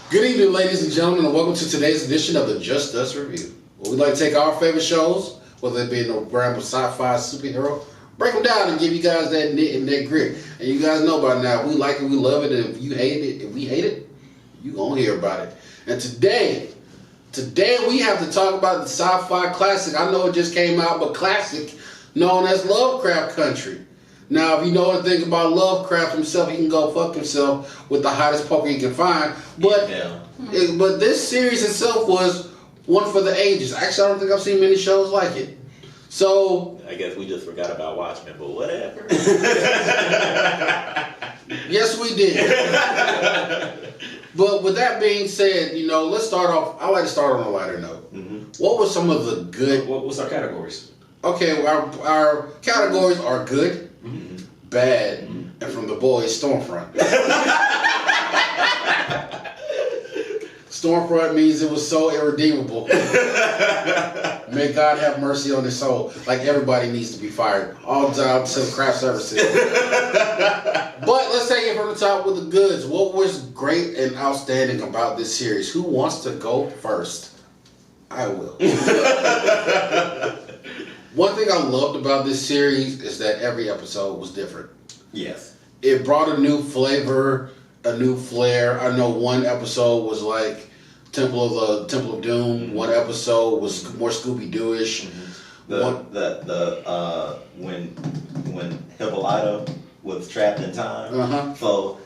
Good evening, ladies and gentlemen, and welcome to today's edition of the Just Us Review. Where we like to take our favorite shows, whether it be in the realm of sci-fi, superhero, break them down and give you guys that nit and that grit. And you guys know by now, we like it, we love it, and if you hate it, if we hate it, you gonna hear about it. And today we have to talk about the sci-fi classic. I know it just came out, but classic, known as Lovecraft Country. Now, if you know anything about Lovecraft himself, he can go fuck himself with the hottest poker he can find. But but this series itself was one for the ages. Actually, I don't think I've seen many shows like it. So I guess we just forgot about Watchmen, but whatever. Yes, we did. But with that being said, you know, let's start off. I like to start on a lighter note. Mm-hmm. What were some of the good? What's our categories? Okay, our categories are good, bad, and from the boys, Stormfront. Stormfront means it was so irredeemable. May God have mercy on his soul. Like everybody needs to be fired. All jobs to craft services. But let's take it from the top with the goods. What was great and outstanding about this series? Who wants to go first? I will. One thing I loved about this series is that every episode was different. Yes. It brought a new flavor, a new flair. I know one episode was like Temple of Doom. Mm-hmm. One episode was more Scooby-Doo-ish. Mm-hmm. When Hippolyta was trapped in time. Uh-huh. So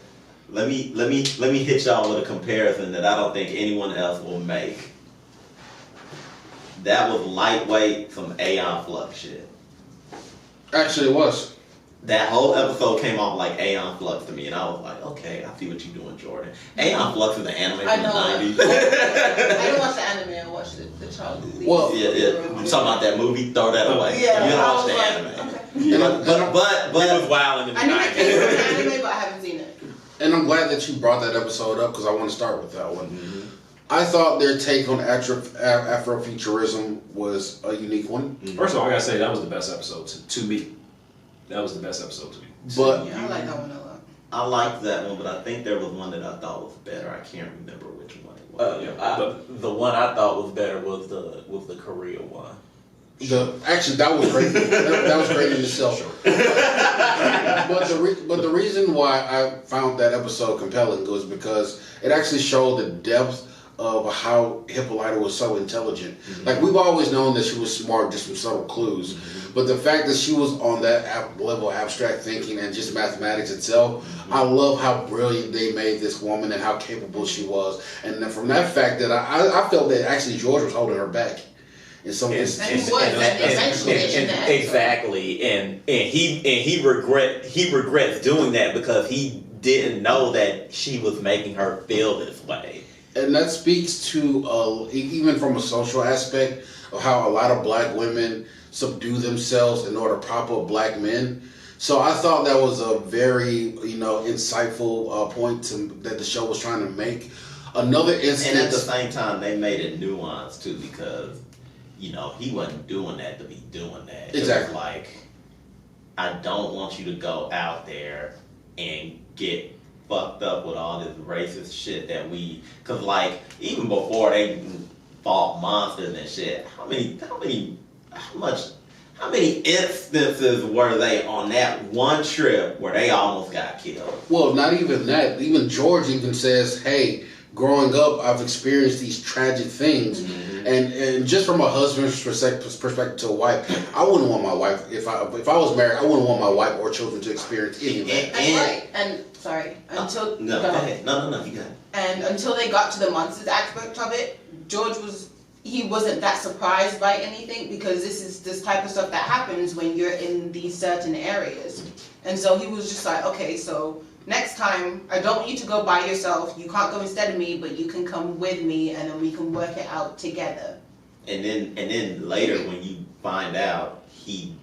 let me hit y'all with a comparison that I don't think anyone else will make. That was lightweight, some Aeon Flux shit. Actually, it was. That whole episode came off like Aeon Flux to me, and I was like, okay, I see what you're doing, Jordan. Aeon Flux is an anime from the 90s. I didn't watch the anime, I watched the Child League. Well, yeah. You talking about that movie? Throw that away. Yeah, you don't watch the like, anime. Okay. But it was wild in the I know it came from the 90s. anime, but I haven't seen it. And I'm glad that you brought that episode up because I want to start with that one. Mm-hmm. I thought their take on Afrofuturism was a unique one. First of all, I gotta say that was the best episode to me. That was the best episode to me. But yeah, I like that one a lot. I liked that one, but I think there was one that I thought was better. I can't remember which one it was. The one I thought was better was the Korea one. Actually, that was great. that was great in itself. But the reason why I found that episode compelling was because it actually showed the depth of how Hippolyta was so intelligent. Mm-hmm. Like, we've always known that she was smart just from subtle clues. Mm-hmm. But the fact that she was on that level of abstract thinking and just mathematics itself, mm-hmm. I love how brilliant they made this woman and how capable she was. And then from that fact that I felt that actually George was holding her back. In some instances. Exactly. And he regrets doing that because he didn't know that she was making her feel this way. And that speaks to, even from a social aspect, of how a lot of black women subdue themselves in order to prop up black men. So I thought that was a very, insightful point that the show was trying to make. Another instance... And at the same time, they made it nuanced, too, because, he wasn't doing that to be doing that. Exactly. It was like, I don't want you to go out there and get fucked up with all this racist shit that cause like even before they fought monsters and shit, how many instances were they on that one trip where they almost got killed? Well, not even that. Even George even says, hey, growing up, I've experienced these tragic things. Mm-hmm. And just from a husband's perspective to a wife, I wouldn't want my wife, if I was married, I wouldn't want my wife or children to experience any of that. Until go ahead. No, you got it. And until they got to the monsters aspect of it, George wasn't that surprised by anything because this is this type of stuff that happens when you're in these certain areas. And so he was just like, okay, so next time, I don't want you to go by yourself. You can't go instead of me, but you can come with me, and then we can work it out together. And then later, when you find out he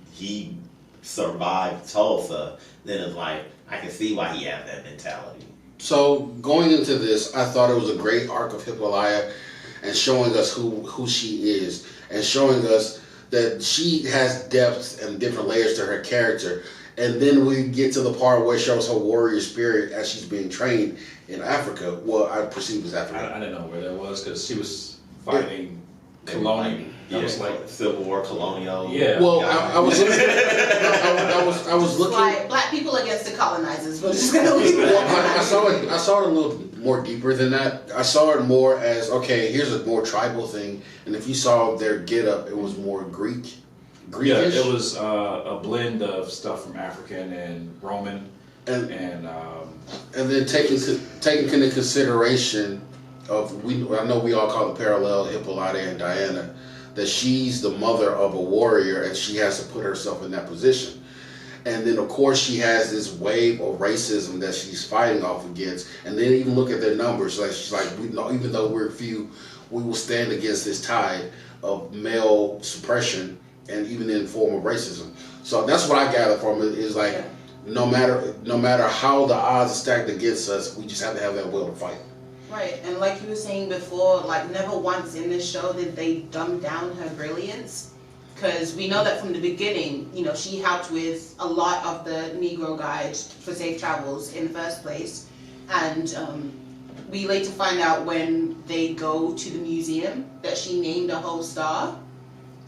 survived Tulsa, then it's like I can see why he has that mentality. So going into this, I thought it was a great arc of Hippolyta and showing us who she is and showing us that she has depth and different layers to her character. And then we get to the part where it shows her warrior spirit as she's being trained in Africa. Well, I perceive as Africa. I didn't know where that was because she was fighting colonial. Yeah, I was like, Civil War, colonial. yeah. Well, I was looking. I was looking. Like black people against the colonizers. We're just gonna leave it. Well, I saw it a little more deeper than that. I saw it more as, okay, here's a more tribal thing, and if you saw their get up, it was more Greekish. Yeah, it was a blend of stuff from African and Roman, and and then taking into consideration of I know we all call the parallel Hippolyta and Diana, that she's the mother of a warrior and she has to put herself in that position. And then of course she has this wave of racism that she's fighting off against. And then even look at their numbers. Like she's like, we know, even though we're few, we will stand against this tide of male suppression and even in the form of racism. So that's what I gather from it is like, no matter how the odds are stacked against us, we just have to have that will to fight. Right, and like you were saying before, like never once in this show did they dumb down her brilliance. Because we know that from the beginning, you know, she helped with a lot of the Negro Guide for Safe Travels in the first place. And we later find out when they go to the museum that she named a whole star.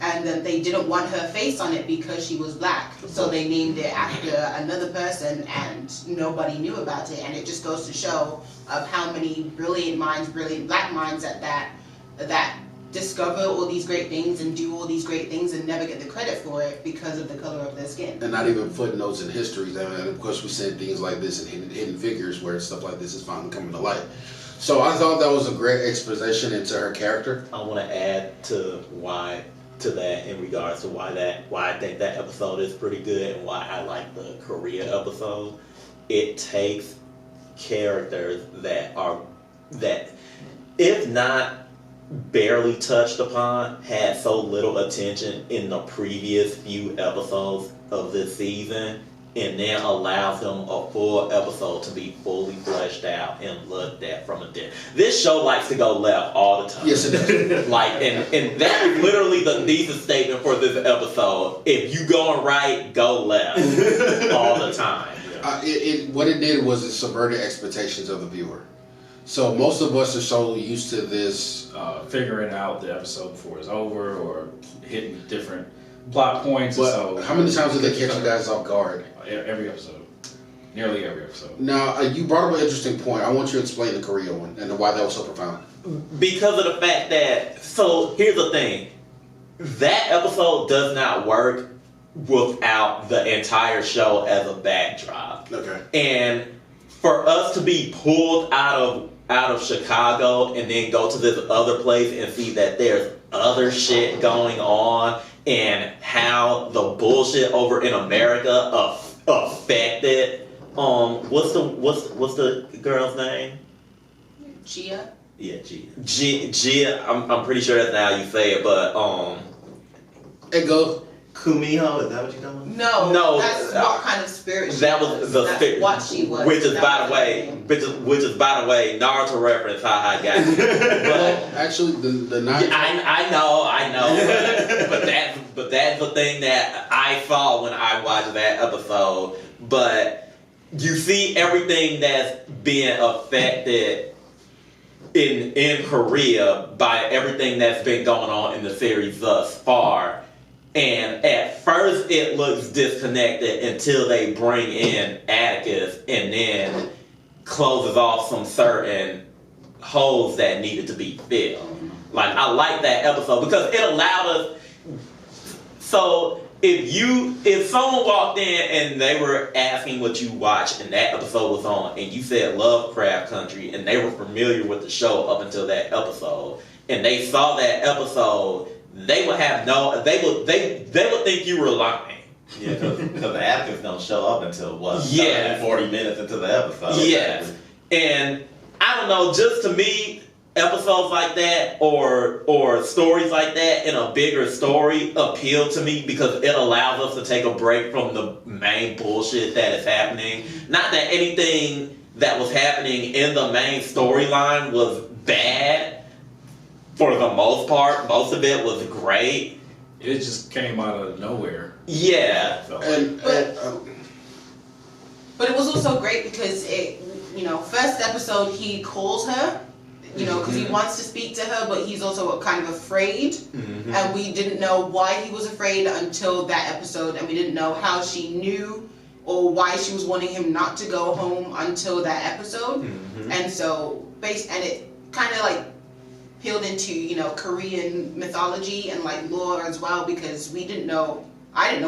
And that they didn't want her face on it because she was black. So they named it after another person and nobody knew about it. And it just goes to show of how many brilliant minds, brilliant black minds at that discover all these great things and do all these great things and never get the credit for it because of the color of their skin. And not even footnotes in histories. I mean, of course, we said things like this in hidden figures where stuff like this is finally coming to light. So I thought that was a great exposition into her character. I want to add to that in regards to why I think that episode is pretty good and why I like the Korea episode. It takes characters that if not barely touched upon, had so little attention in the previous few episodes of this season, and then allows them a full episode to be fully fleshed out and looked at from a different. This show likes to go left all the time. Yes, it does. Like, and that is literally the thesis statement for this episode. If you going right, go left all the time. What it did was it subverted expectations of the viewer. So most of us are so used to this. Figuring out the episode before it's over or hitting different plot points. But So how many times did they catch you guys off guard? Every episode. Nearly every episode. Now, you brought up an interesting point. I want you to explain the Korea one and why that was so profound. Because of the fact that, so here's the thing. That episode does not work without the entire show as a backdrop. Okay. And for us to be pulled out of Chicago and then go to this other place and see that there's other shit going on and how the bullshit over in America affected what's the girl's name? Gia? Yeah, Gia. I'm pretty sure that's not how you say it, but Hey, go. Kumiho, is that what you're talking about? No, that's what kind of spirit she that was the that's what she was. which is That by was the her way, name. which is by the way, Naruto reference. How I got you. But Actually, the nine. I know, but that's the thing that I saw when I watched that episode. But you see everything that's being affected in Korea by everything that's been going on in the series thus far. And at first it looks disconnected until they bring in Atticus and then closes off some certain holes that needed to be filled. Like, I like that episode because it allowed us. So if someone walked in and they were asking what you watched and that episode was on and you said Lovecraft Country and they were familiar with the show up until that episode and they saw that episode, they would have they would think you were lying. Yeah, because the actors don't show up until, what, 40 minutes into the episode. Yes. And I don't know, just to me, episodes like that or stories like that in a bigger story appeal to me because it allows us to take a break from the main bullshit that is happening. Not that anything that was happening in the main storyline was bad. For the most part, most of it was great. It just came out of nowhere. Yeah. Felt And But it was also great because first episode he calls her, because he wants to speak to her, but he's also kind of afraid. Mm-hmm. And we didn't know why he was afraid until that episode, and we didn't know how she knew or why she was wanting him not to go home until that episode. Mm-hmm. And so, and it kind of like peeled into, Korean mythology and like lore as well, because I didn't know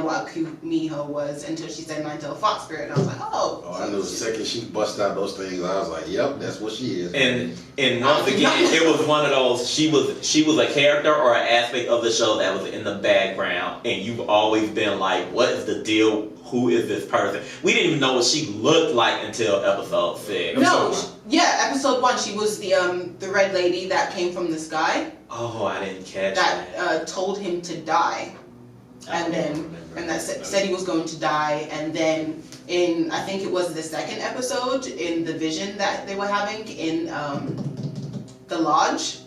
what Kumiho was until she said nine-tailed fox spirit, and I was like, oh. I knew the second she busted out those things, I was like, yep, that's what she is. And once again, it was one of those. She was a character or an aspect of the show that was in the background, and you've always been like, what is the deal? Who is this person? We didn't even know what she looked like until episode 6. Episode 1, she was the red lady that came from the sky. Oh, I didn't catch that. Told him to die. And that said he was going to die, and then I think it was the second episode, in the vision that they were having in the lodge,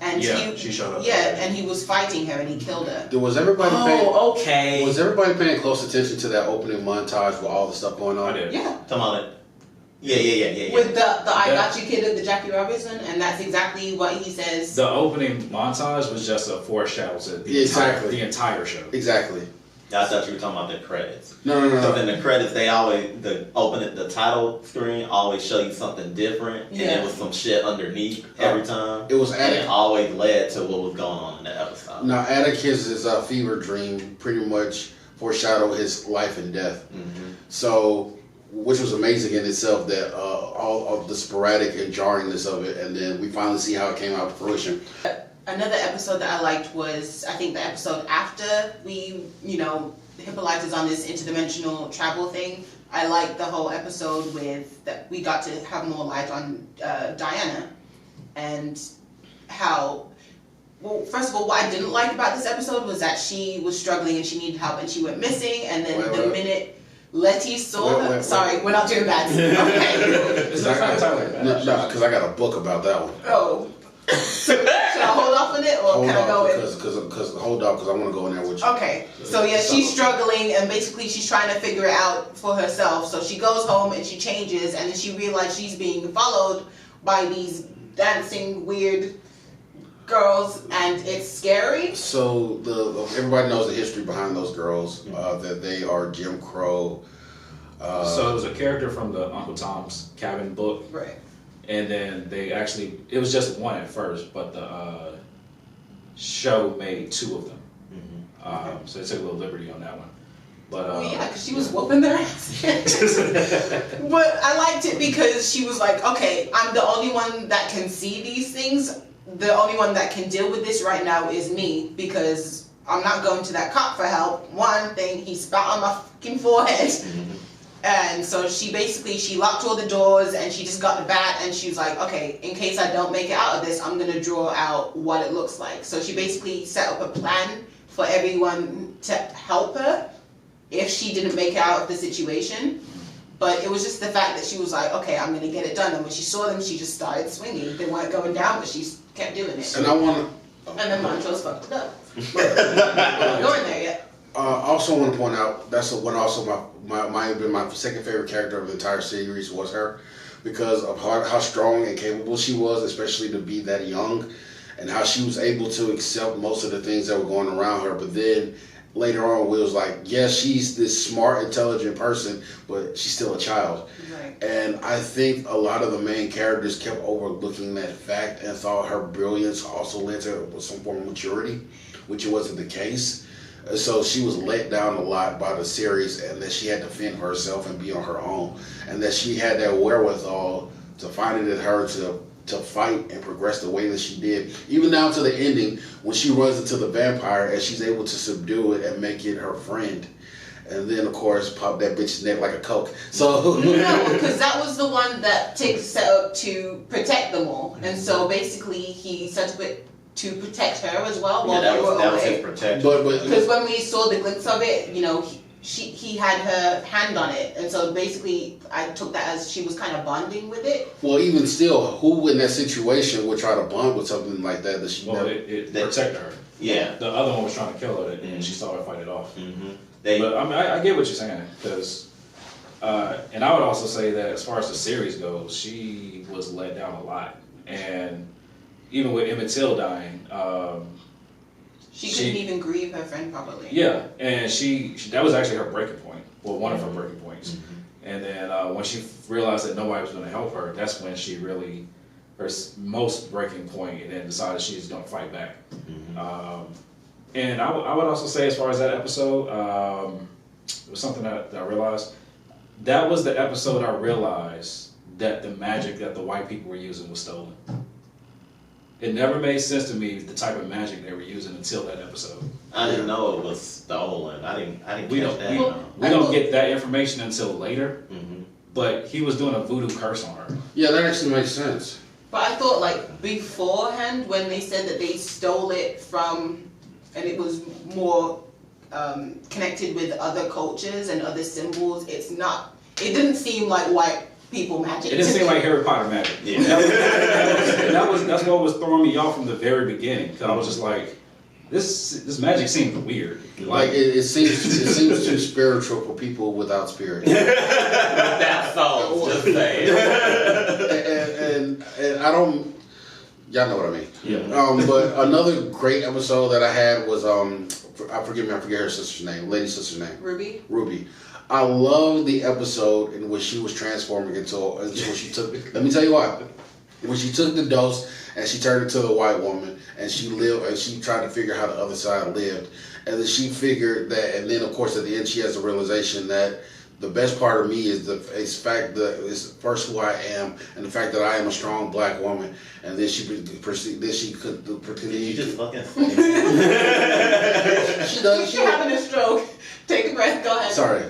and she showed up. And he was fighting her and he killed her. Was everybody okay. Was everybody paying close attention to that opening montage with all the stuff going on? I did. Yeah. Come on. Yeah. With the I got you kid of the Jackie Robinson, and that's exactly what he says. The opening montage was just a foreshadow to the entire show. Exactly. I thought you were talking about the credits. No. So in the credits, they always the title screen always show you something different, and there was some shit underneath every time. It was and it always led to what was going on in the episode. Now, Atticus's fever dream pretty much foreshadowed his life and death. Mm-hmm. So, which was amazing in itself, that all of the sporadic and jarringness of it, and then we finally see how it came out to fruition. Another episode that I liked was, I think, the episode after we, Hippolyte is on this interdimensional travel thing. I liked the whole episode that we got to have more light on Diana, and how, well, first of all, what I didn't like about this episode was that she was struggling and she needed help and she went missing, and then the minute Letty saw her, sorry, we're not doing bad. Okay. It's not entirely bad. No, because I got a book about that one. Oh. Should I hold off on it, or can I go in? Hold off, because I want to go in there with you. Okay, so she's struggling, and basically she's trying to figure it out for herself. So she goes home and she changes, and then she realizes she's being followed by these dancing weird girls, and it's scary. So everybody knows the history behind those girls, that they are Jim Crow. So it was a character from the Uncle Tom's Cabin book. Right. And then it was just one at first, but the show made 2 of them. Mm-hmm. So they took a little liberty on that one. But because she was whooping their ass. But I liked it because she was like, okay, I'm the only one that can see these things. The only one that can deal with this right now is me, because I'm not going to that cop for help. One thing, he spat on my fucking forehead. Mm-hmm. And so she locked all the doors, and she just got the bat, and she was like, okay, in case I don't make it out of this, I'm going to draw out what it looks like. So she basically set up a plan for everyone to help her if she didn't make it out of the situation. But it was just the fact that she was like, okay, I'm going to get it done. And when she saw them, she just started swinging. They weren't going down, but she kept doing it. And I want to... And then Montrose fucked it up. Not going there yet. I also want to point out, that's what also might have been my second favorite character of the entire series was her, because of how strong and capable she was, especially to be that young, and how she was able to accept most of the things that were going around her. But then later on, we was like, yes, she's this smart, intelligent person, but she's still a child. Right. And I think a lot of the main characters kept overlooking that fact and thought her brilliance also led to some form of maturity, which wasn't the case. So she was let down a lot by the series, and that she had to fend for herself and be on her own, and that she had that wherewithal to find it in her to fight and progress the way that she did, even down to the ending when she runs into the vampire and she's able to subdue it and make it her friend, and then of course pop that bitch's neck like a Coke. So no, because that was the one that Tiggs set up to protect them all, and so basically he set up it to protect her as well while they were that was away. his protection. Because when we saw the glimpse of it, he had her hand on it, and so basically I took that as she was kind of bonding with it. Well, even still, who in that situation would try to bond with something like that she never... it protected her. Yeah. The other one was trying to kill her, and she saw her fight it off. Mm-hmm. But I mean, I get what you're saying, because And I would also say that as far as the series goes, she was let down a lot. And even with Emmett Till dying, She couldn't even grieve her friend properly. yeah, and she that was actually her breaking point. Well, one of her breaking points. And then when she realized that nobody was going to help her, that's when she really, her most breaking point, and then decided she's going to fight back. And I would also say, as far as that episode, it was something that I realized. That was the episode I realized that the magic that the white people were using was stolen. It never made sense to me the type of magic they were using until that episode. I didn't know it was stolen. I didn't We catch don't that. we don't get that information until later. But he was doing a voodoo curse on her. Yeah, that actually makes sense. But I thought like beforehand when they said that they stole it from, and it was more connected with other cultures and other symbols, it didn't seem like white people magic. It didn't seem like Harry Potter magic. Yeah. That's what was throwing me off from the very beginning. Cause I was just like, this magic seems weird. Like it seems too spiritual for people without spirit. That soul, just saying. and I don't. Y'all know what I mean. Yeah. But another great episode that I had was I forget her sister's name, lady sister's name. Ruby. I love the episode in which she was transforming into when she took. Let me tell you why. When she took the dose and she turned into a white woman and she lived and she tried to figure how the other side lived, and then she figured that, and then of course at the end she has the realization that the best part of me is is first who I am and the fact that I am a strong black woman, and then she could Did you just fucking say she does. You're having a stroke. Take a breath. Go ahead. Sorry.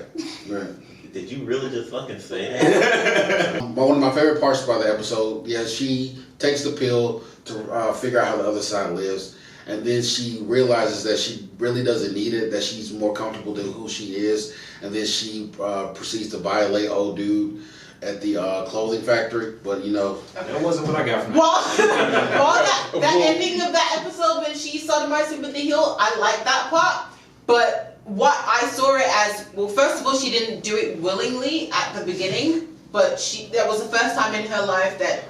Right. Did you really just fucking say that? One of my favorite parts about the episode, she takes the pill to figure out how the other side lives, and then she realizes that she really doesn't need it, that she's more comfortable than who she is, and then she proceeds to violate old dude at the clothing factory. But That wasn't what I got from Well, that ending of that episode when she sodomized him with the heel, I like that part. But what I saw it as, well, first of all, she didn't do it willingly at the beginning, but that was the first time in her life that,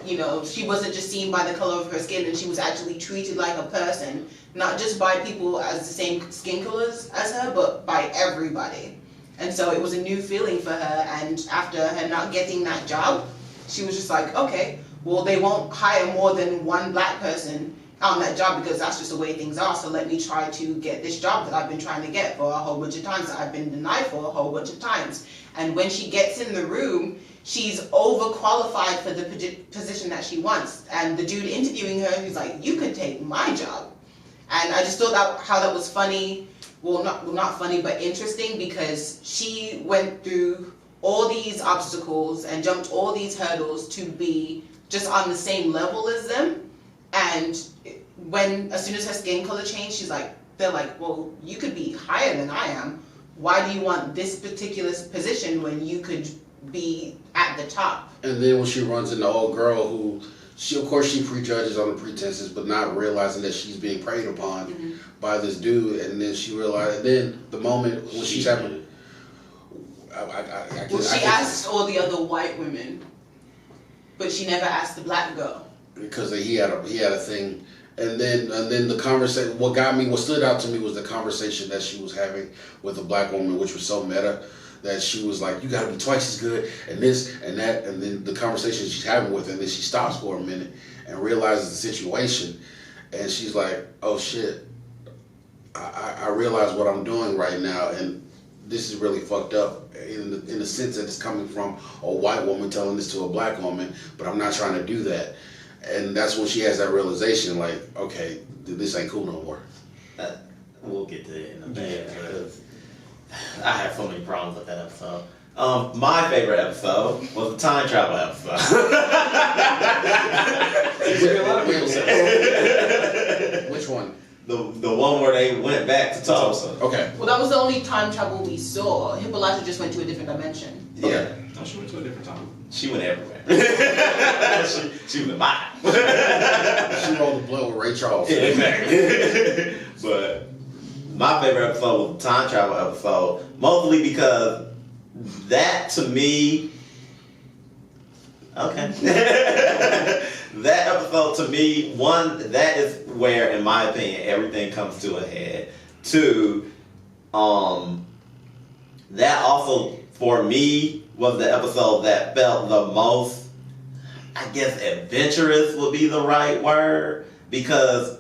she wasn't just seen by the color of her skin, and she was actually treated like a person, not just by people as the same skin colors as her, but by everybody. And so it was a new feeling for her, and after her not getting that job, she was just like, okay, well, they won't hire more than one black person on that job because that's just the way things are, so let me try to get this job that I've been trying to get for a whole bunch of times, that I've been denied for a whole bunch of times. And when she gets in the room, she's overqualified for the position that she wants. And the dude interviewing her, he's like, you could take my job. And I just thought how that was funny. Well, not funny, but interesting, because she went through all these obstacles and jumped all these hurdles to be just on the same level as them. And as soon as her skin color changed, they're like, well, you could be higher than I am. Why do you want this particular position when you could be at the top? And then when she runs into the old girl who, she prejudges on the pretenses, but not realizing that she's being preyed upon by this dude, and then she realized, and then the moment when she's having, she asked all the other white women, but she never asked the black girl. Because he had a thing, and then the conversation. What stood out to me was the conversation that she was having with a black woman, which was so meta, that she was like, "You got to be twice as good," and this and that, and then the conversation she's having with her, and then she stops for a minute and realizes the situation, and she's like, "Oh shit, I realize what I'm doing right now, and this is really fucked up in the sense that it's coming from a white woman telling this to a black woman, but I'm not trying to do that." And that's when she has that realization, like, okay, this ain't cool no more. We'll get to it in a minute, because I have so many problems with that episode. My favorite episode was the time travel episode. A lot of people say. Which one? The one where they went back to Tulsa. Okay. Well, that was the only time travel we saw. Hippolyta just went to a different dimension. Yeah. No, she went to a different time. She went everywhere. she went by. She rolled the blow with Ray Charles. Yeah, exactly. But my favorite episode was the time travel episode, mostly because that to me, okay. That episode to me, one, that is where, in my opinion, everything comes to a head. Two, that also, for me, was the episode that felt the most, I guess, adventurous would be the right word. Because,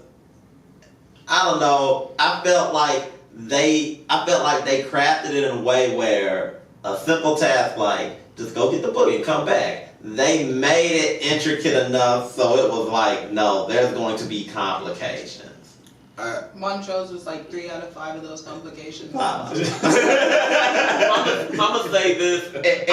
I don't know, I felt like they crafted it in a way where a simple task like, just go get the book and come back. They made it intricate enough so it was like, no, there's going to be complications. Montrose was like 3 out of 5 of those complications. I'm gonna say this, and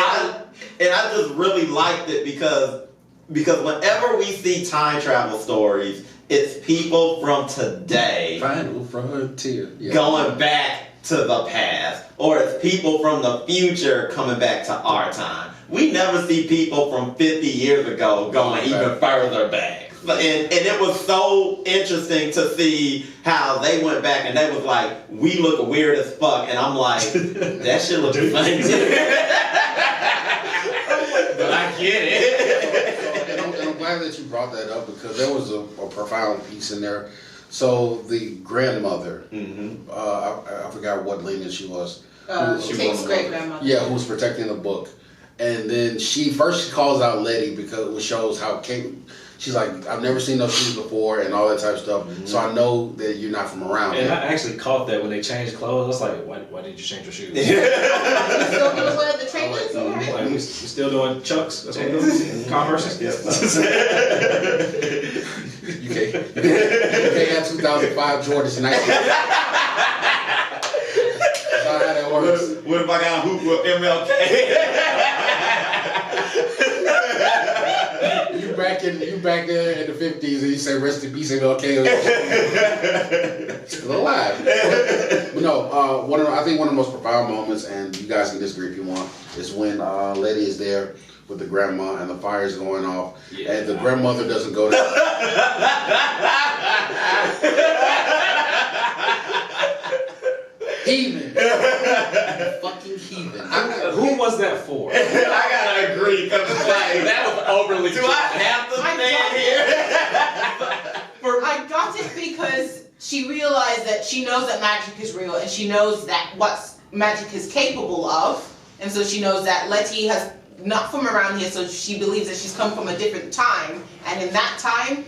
I just really liked it because whenever we see time travel stories, it's people from today Final frontier. Yeah. going back to the past, or it's people from the future coming back to our time. We never see people from 50 years ago going even further back. And it was so interesting to see how they went back and they was like, we look weird as fuck. And I'm like, that shit looks funny too. But I get it. And I'm glad that you brought that up because there was a profound piece in there. So the grandmother, I forgot what lineage she was. Kate's great-grandmother. Yeah, who was protecting the book. And then she calls out Letty because it shows how Kate, she's like, I've never seen those shoes before and all that type of stuff. So I know that you're not from around And here. I actually caught that when they changed clothes. I was like, why did you change your shoes? You still doing what the trainers? Like, we still doing Chucks? That's what we're doing? Converse? You can't have 2005 Jordans and That's not how that works. What if I got a hoop with MLK? You back there in the 50s and you say rest in peace MLK. Still alive. But no, I think one of the most profound moments, and you guys can disagree if you want, is when Letty is there with the grandma and the fire's going off, and the grandmother doesn't go down. Heathen. Fucking heathen. Who was that for? I gotta agree because it's like, That was overly. do I have to stand here? I got it because she realized that she knows that magic is real and she knows that what magic is capable of. And so she knows that Letty has not from around here, so she believes that she's come from a different time. And in that time,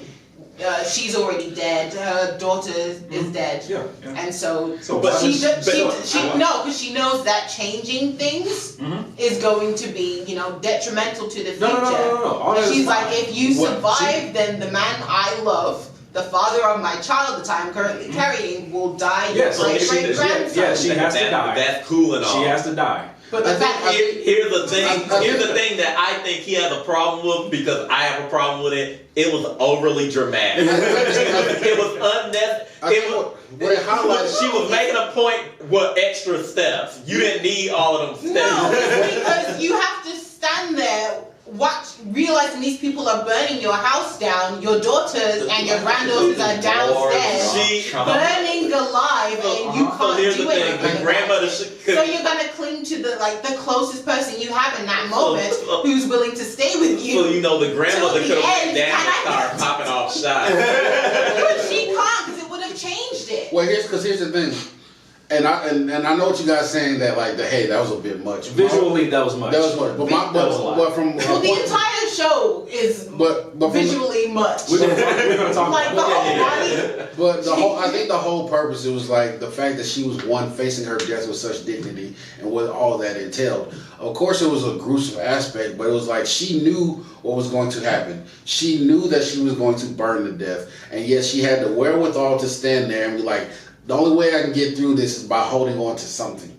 she's already dead. Her daughter is dead. Yeah. And so, but because she knows that changing things is going to be, detrimental to the future. No. All that is She's fine. like, if you survive, then the man I love, the father of my child that I'm currently carrying, will die. Yes, great-great-grandson. yeah, she has to die. That's cool and all. She has to die. But the fact that Here's the thing that I think he has a problem with because I have a problem with it. It was overly dramatic. It was unnecessary. What it highlights. She was making a point with extra steps. You didn't need all of them steps. no, it's because you have to stand there, realizing these people are burning your house down, your daughters and your granddaughters are downstairs, burning alive, and you So here's can't the do thing: anything. the grandmother So you're gonna cling to the closest person you have in that moment, who's willing to stay with you. So the grandmother Till the could have went end, down and and I- started popping off shots. But she can't, because it would have changed it. Well, here's the thing. And I know what you guys saying that hey, that was a bit much. Visually, that was much. That was much. That was a lot. But from Well, the entire show is visually much. We're gonna talk Like the about whole body. But I think the whole purpose, it was like the fact that she was facing her death with such dignity and what all that entailed. Of course, it was a gruesome aspect, but it was like she knew what was going to happen. She knew that she was going to burn to death, and yet she had the wherewithal to stand there and be like, the only way I can get through this is by holding on to something.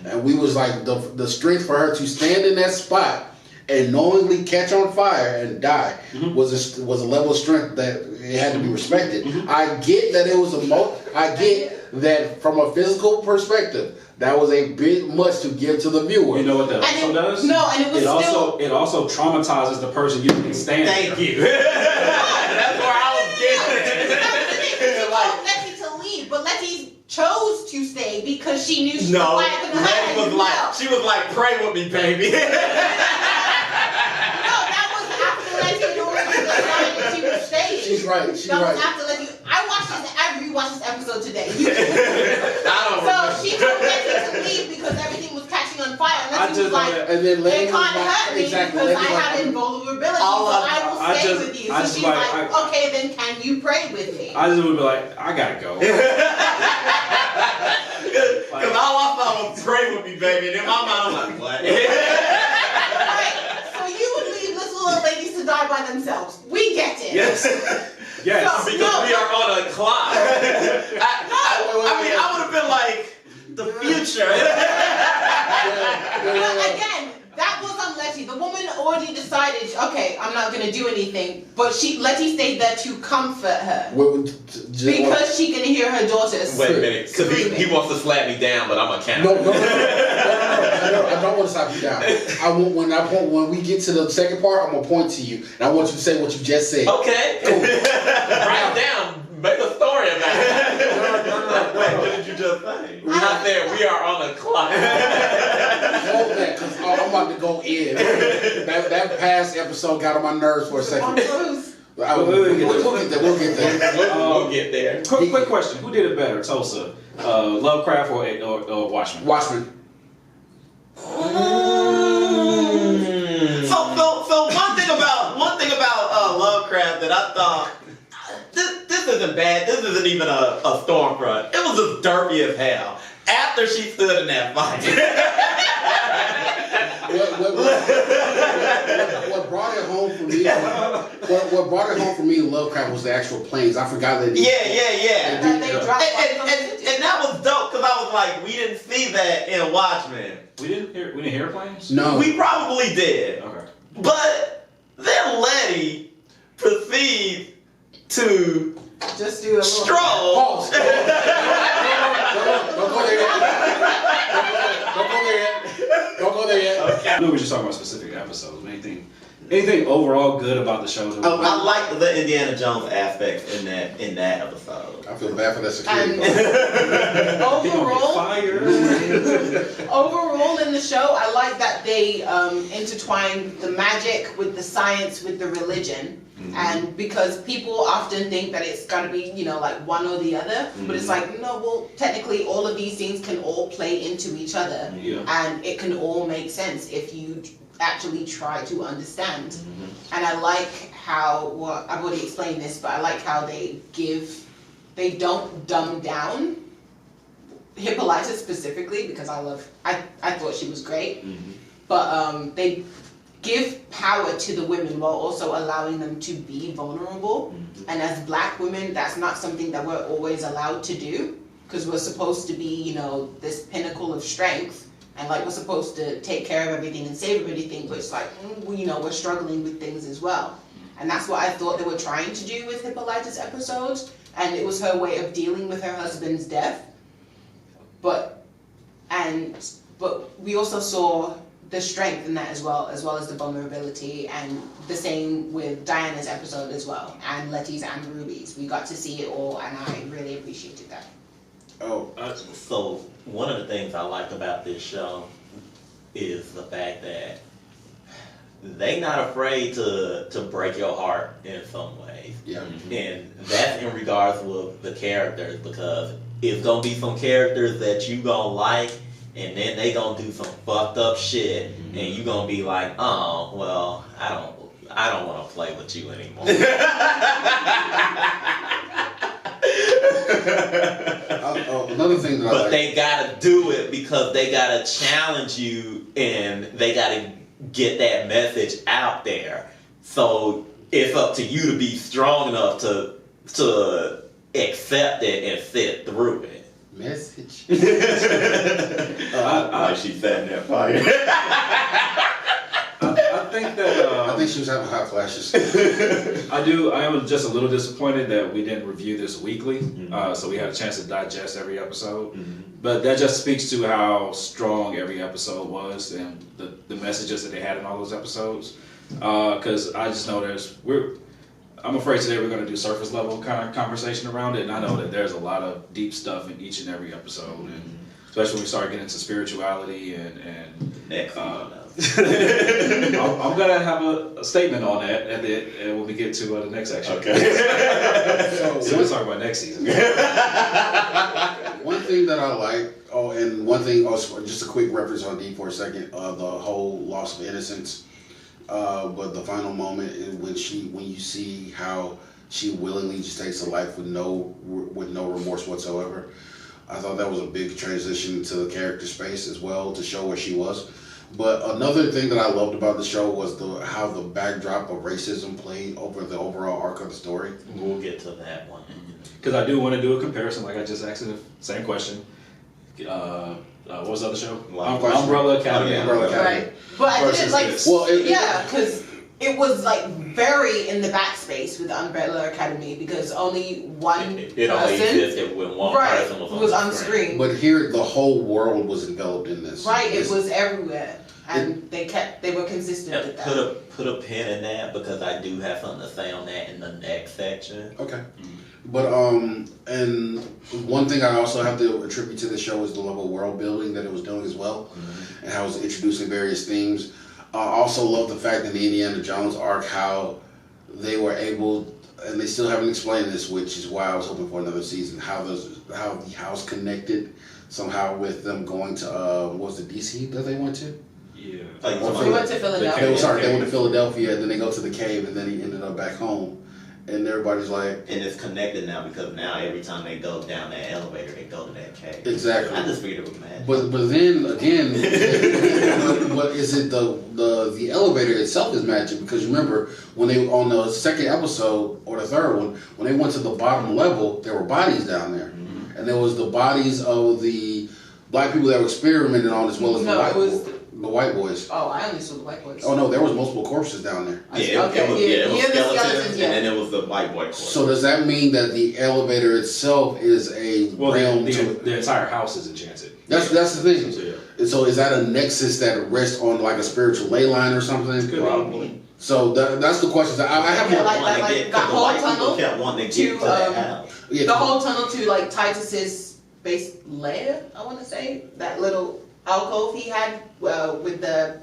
And we was like, the strength for her to stand in that spot and knowingly catch on fire and die was a level of strength that it had to be respected. I get that it was I get that from a physical perspective, that was a bit much to give to the viewer. You know what that also does? No, and it was it also traumatizes the person you can stand. Thank you. That's where I was getting. Letty to leave, but Letty chose to stay because because she knew she No, was fired from the Letty was husband. like, she was like, pray with me, baby. No, that was after Letty had already decided she was staying. She's right. She's That right. was after Letty. I rewatched this episode today. I don't So remember. she told Letty to leave because everything was catching on fire. And Letty was like, And then Letty it was can't like, hurt me exactly. because Letty I was have like, invulnerability, All so of- I will I stay just- with you. I So just she's like- like, okay, then can you pray with me? I just would be like, I gotta go. Because all I thought was pray with me, baby. And in my mind, I'm like, what? Right. So you would leave little old ladies to die by themselves. We get it. Yes. Yes. So- Because we are on a clock. I mean, I would have been like, the future. But again, that was on Letty. The woman already decided, okay, I'm not gonna do anything. But Letty stayed there to comfort her. Because she can hear her daughters. Wait a minute, because he wants to slap me down, but I'm a counter. No, I don't want to stop you down. When we get to the second part, I'm gonna point to you, and I want you to say what you just said. Okay. Cool. Write it down. Make a story about it. Wait, what did you just say? I said we are on a clock. Hold that, because I'm about to go in. That past episode got on my nerves for a On second. cruise. We'll get there. We'll get there. We'll get there. Quick question: who did it better, Tulsa, Lovecraft or Watchmen? Watchmen. So one thing about Lovecraft that I thought this isn't bad. This isn't even a stormfront. It was just derpy as hell. After she stood in that fight. What brought it home for me? What brought it home for me in Lovecraft was the actual planes. I forgot that. Yeah. That they dropped And that was dope because I was like, we didn't see that in Watchmen. We didn't hear planes. No. We probably did. Okay. But then Letty proceeds to just do a little. stroll. Pause. Don't go there yet. Don't go there yet. I know we were just talking about specific episodes. But anything overall good about the show? I like the Indiana Jones aspects in that episode. I feel bad for that security. Overall in the show, I like that they intertwine the magic with the science with the religion. Mm-hmm. And because people often think that it's gotta be, like one or the other, but it's like, no, well, technically all of these things can all play into each other. Yeah. And it can all make sense if you actually try to understand. And I like how, well, I've already explained this, but I like how they don't dumb down Hippolyta specifically, because I thought she was great. But they give power to the women while also allowing them to be vulnerable. And as black women, that's not something that we're always allowed to do, because we're supposed to be, this pinnacle of strength, and like we're supposed to take care of everything and save everything, but it's like, we're struggling with things as well. And that's what I thought they were trying to do with Hippolyta's episodes, and it was her way of dealing with her husband's death. But we also saw the strength in that as well as the vulnerability, and the same with Diana's episode as well, and Letty's and Ruby's. We got to see it all, and I really appreciated that. So one of the things I like about this show is the fact that they not afraid to break your heart in some ways. Yeah. And that's in regards with the characters, because it's gonna be some characters that you gonna like, and then they gonna do some fucked up shit, and you gonna be like, oh, well, I don't want to play with you anymore. Another thing that I But like. they gotta do it because they gotta challenge you, and they gotta get that message out there. So it's up to you to be strong enough to accept it and sit through it. Message. Like she sat in that fire. I think that I think she was having hot flashes. I am just a little disappointed that we didn't review this weekly, so we had a chance to digest every episode. But that just speaks to how strong every episode was, and the messages that they had in all those episodes. Because I just know I'm afraid today we're going to do surface level kind of conversation around it, and I know that there's a lot of deep stuff in each and every episode. And especially when we start getting into spirituality and Next I'm gonna have a statement on that and when we get to the next section. Okay. So we'll talk about next season. One thing that I like, and one thing also, just a quick reference on D for a second, the whole loss of innocence. But the final moment is when you see how she willingly just takes a life with no remorse whatsoever. I thought that was a big transition to the character space as well to show where she was. But another thing that I loved about the show was how the backdrop of racism played over the overall arc of the story. We'll get to that one. Because I do want to do a comparison, like I just asked the same question. What was the other show? Umbrella Academy. Umbrella Academy. Right. But I didn't like. This. Well, because it was like very in the backspace with the Umbrella Academy because only one It only person existed when one person was on screen. But here, the whole world was enveloped in this. Right, it was everywhere, and they were consistent with that. Put a pin in that because I do have something to say on that in the next section. Okay. But and one thing I also have to attribute to the show is the level of world building that it was doing as well, and how it was introducing various themes. I also love the fact in the Indiana Jones arc how they were able, and they still haven't explained this, which is why I was hoping for another season. How the house connected somehow with them going to what was it, DC that they went to? Yeah. They went to Philadelphia. They went to Philadelphia, and then they go to the cave, and then he ended up back home. And everybody's like... And it's connected now because now every time they go down that elevator, they go to that cave. Exactly. I just figured it was mad. But then again, what is it? The elevator itself is magic because remember when they on the second episode or the third one when they went to the bottom level, there were bodies down there, and there was the bodies of the black people that were experimented on as well as the white boys. Oh, I only saw the white boys. Oh no, there was multiple corpses down there. It was skeletons, and then it was the white boy corpse. So does that mean that the elevator itself is a realm? The entire house is enchanted. That's the thing. So, yeah. And so is that a nexus that rests on like a spiritual ley line or something? Probably. So that's the question. I have Yeah, more. like that whole tunnel kept wanting to get to that house. Yeah, the whole tunnel to like Titus's base lair. I want to say that little alcove he had with the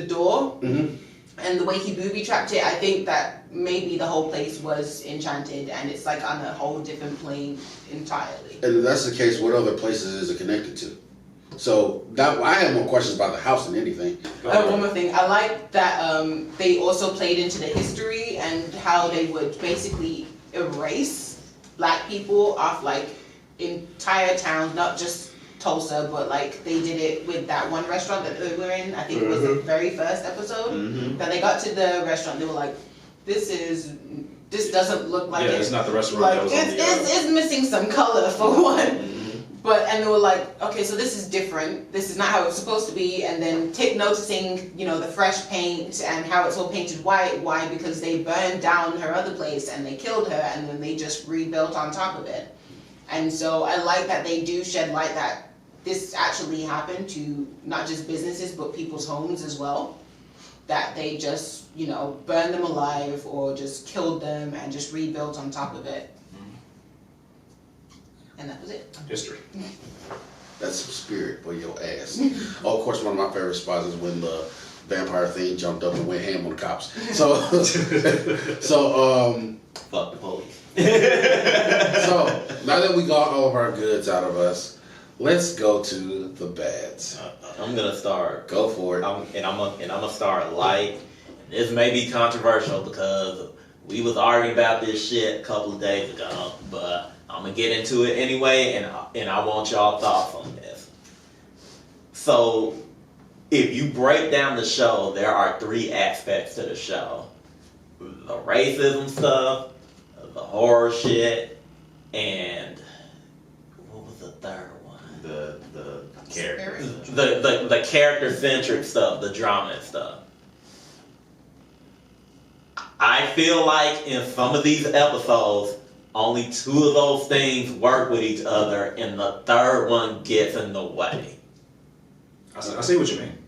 door and the way he booby trapped it. I think that maybe the whole place was enchanted and it's like on a whole different plane entirely. And if that's the case, what other places is it connected to? So I have more questions about the house than anything. One more thing, I like that they also played into the history and how they would basically erase black people off like entire towns, not just Tulsa, but like they did it with that one restaurant that they were in. I think it was the very first episode that they got to the restaurant. They were like, "This doesn't look like it's not the restaurant like that was on the it's missing some color for one." And they were like, "Okay, so this is different. This is not how it's supposed to be." And then noticing, the fresh paint and how it's all painted white. Why? Because they burned down her other place and they killed her, and then they just rebuilt on top of it. And so I like that they do shed light that this actually happened to not just businesses but people's homes as well. That they just, burned them alive or just killed them and just rebuilt on top of it. And that was it. History. That's some spirit for your ass. Oh, of course, one of my favorite spots is when the vampire thing jumped up and went ham on the cops. So Fuck the police. So now that we got all of our goods out of us, let's go to the bads. I'm gonna start. Go for it. I'm gonna start light. This may be controversial because we was arguing about this shit a couple of days ago, but I'm gonna get into it anyway, and I want y'all thoughts on this. So, if you break down the show, there are 3 aspects to the show: the racism stuff, the horror shit, and what was the third one? The character, the character centric stuff, the drama and stuff. I feel like in some of these episodes, only 2 of those things work with each other, and the third one gets in the way. I see what you mean.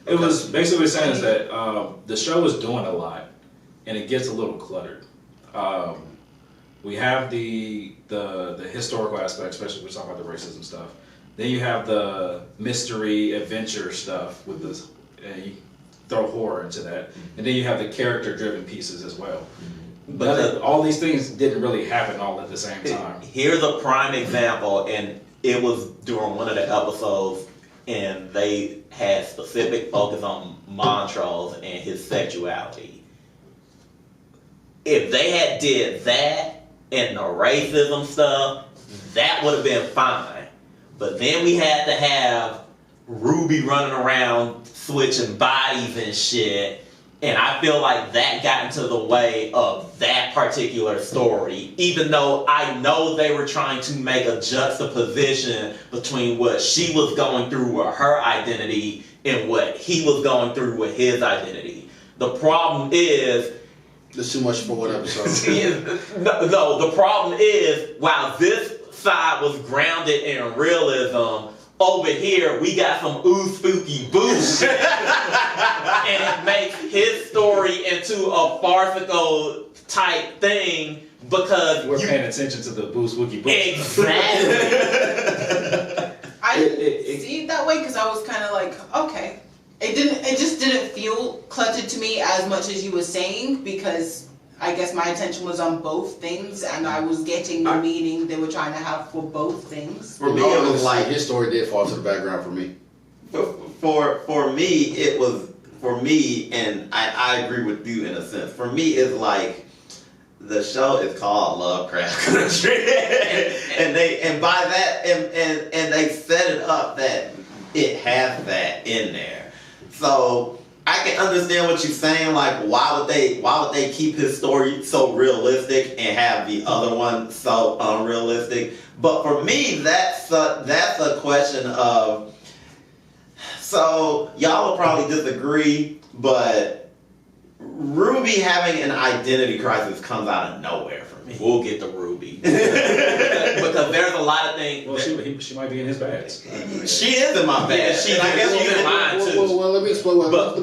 It was basically saying is that the show is doing a lot, and it gets a little cluttered. We have the historical aspect, especially when we're talking about the racism stuff. Then you have the mystery adventure stuff with this, and you throw horror into that. And then you have the character-driven pieces as well. But all these things didn't really happen all at the same time. Here's a prime example, and it was during one of the episodes, and they had specific focus on Montrose and his sexuality. If they had did that and the racism stuff, that would have been fine. But then we had to have Ruby running around switching bodies and shit, and I feel like that got into the way of that particular story, even though I know they were trying to make a juxtaposition between what she was going through with her identity and what he was going through with his identity. The problem is... There's too much for one episode. no, the problem is, while this side was grounded in realism, over here we got some ooh spooky boo shit. And it makes his story into a farcical type thing because we're paying attention to the boo spooky boo. Exactly. I didn't see it that way because I was kind of like, okay. It just didn't feel cluttered to me as much as you were saying, because I guess my attention was on both things and I was getting the meaning they were trying to have for both things. For me, it was like his story did fall to the background for me. For me, it was for me, and I agree with you in a sense. For me, it's like the show is called Lovecraft Country, and by that and they set it up that it has that in there. So I can understand what you're saying. Like, why would they keep his story so realistic and have the other one so unrealistic? But for me, that's a question of. So y'all will probably disagree, but Ruby having an identity crisis comes out of nowhere for me. We'll get to Ruby. Because there's a lot of things. Well, she might be in his bags. She is in my bag. I guess she's in mine too. Well, let me explain. But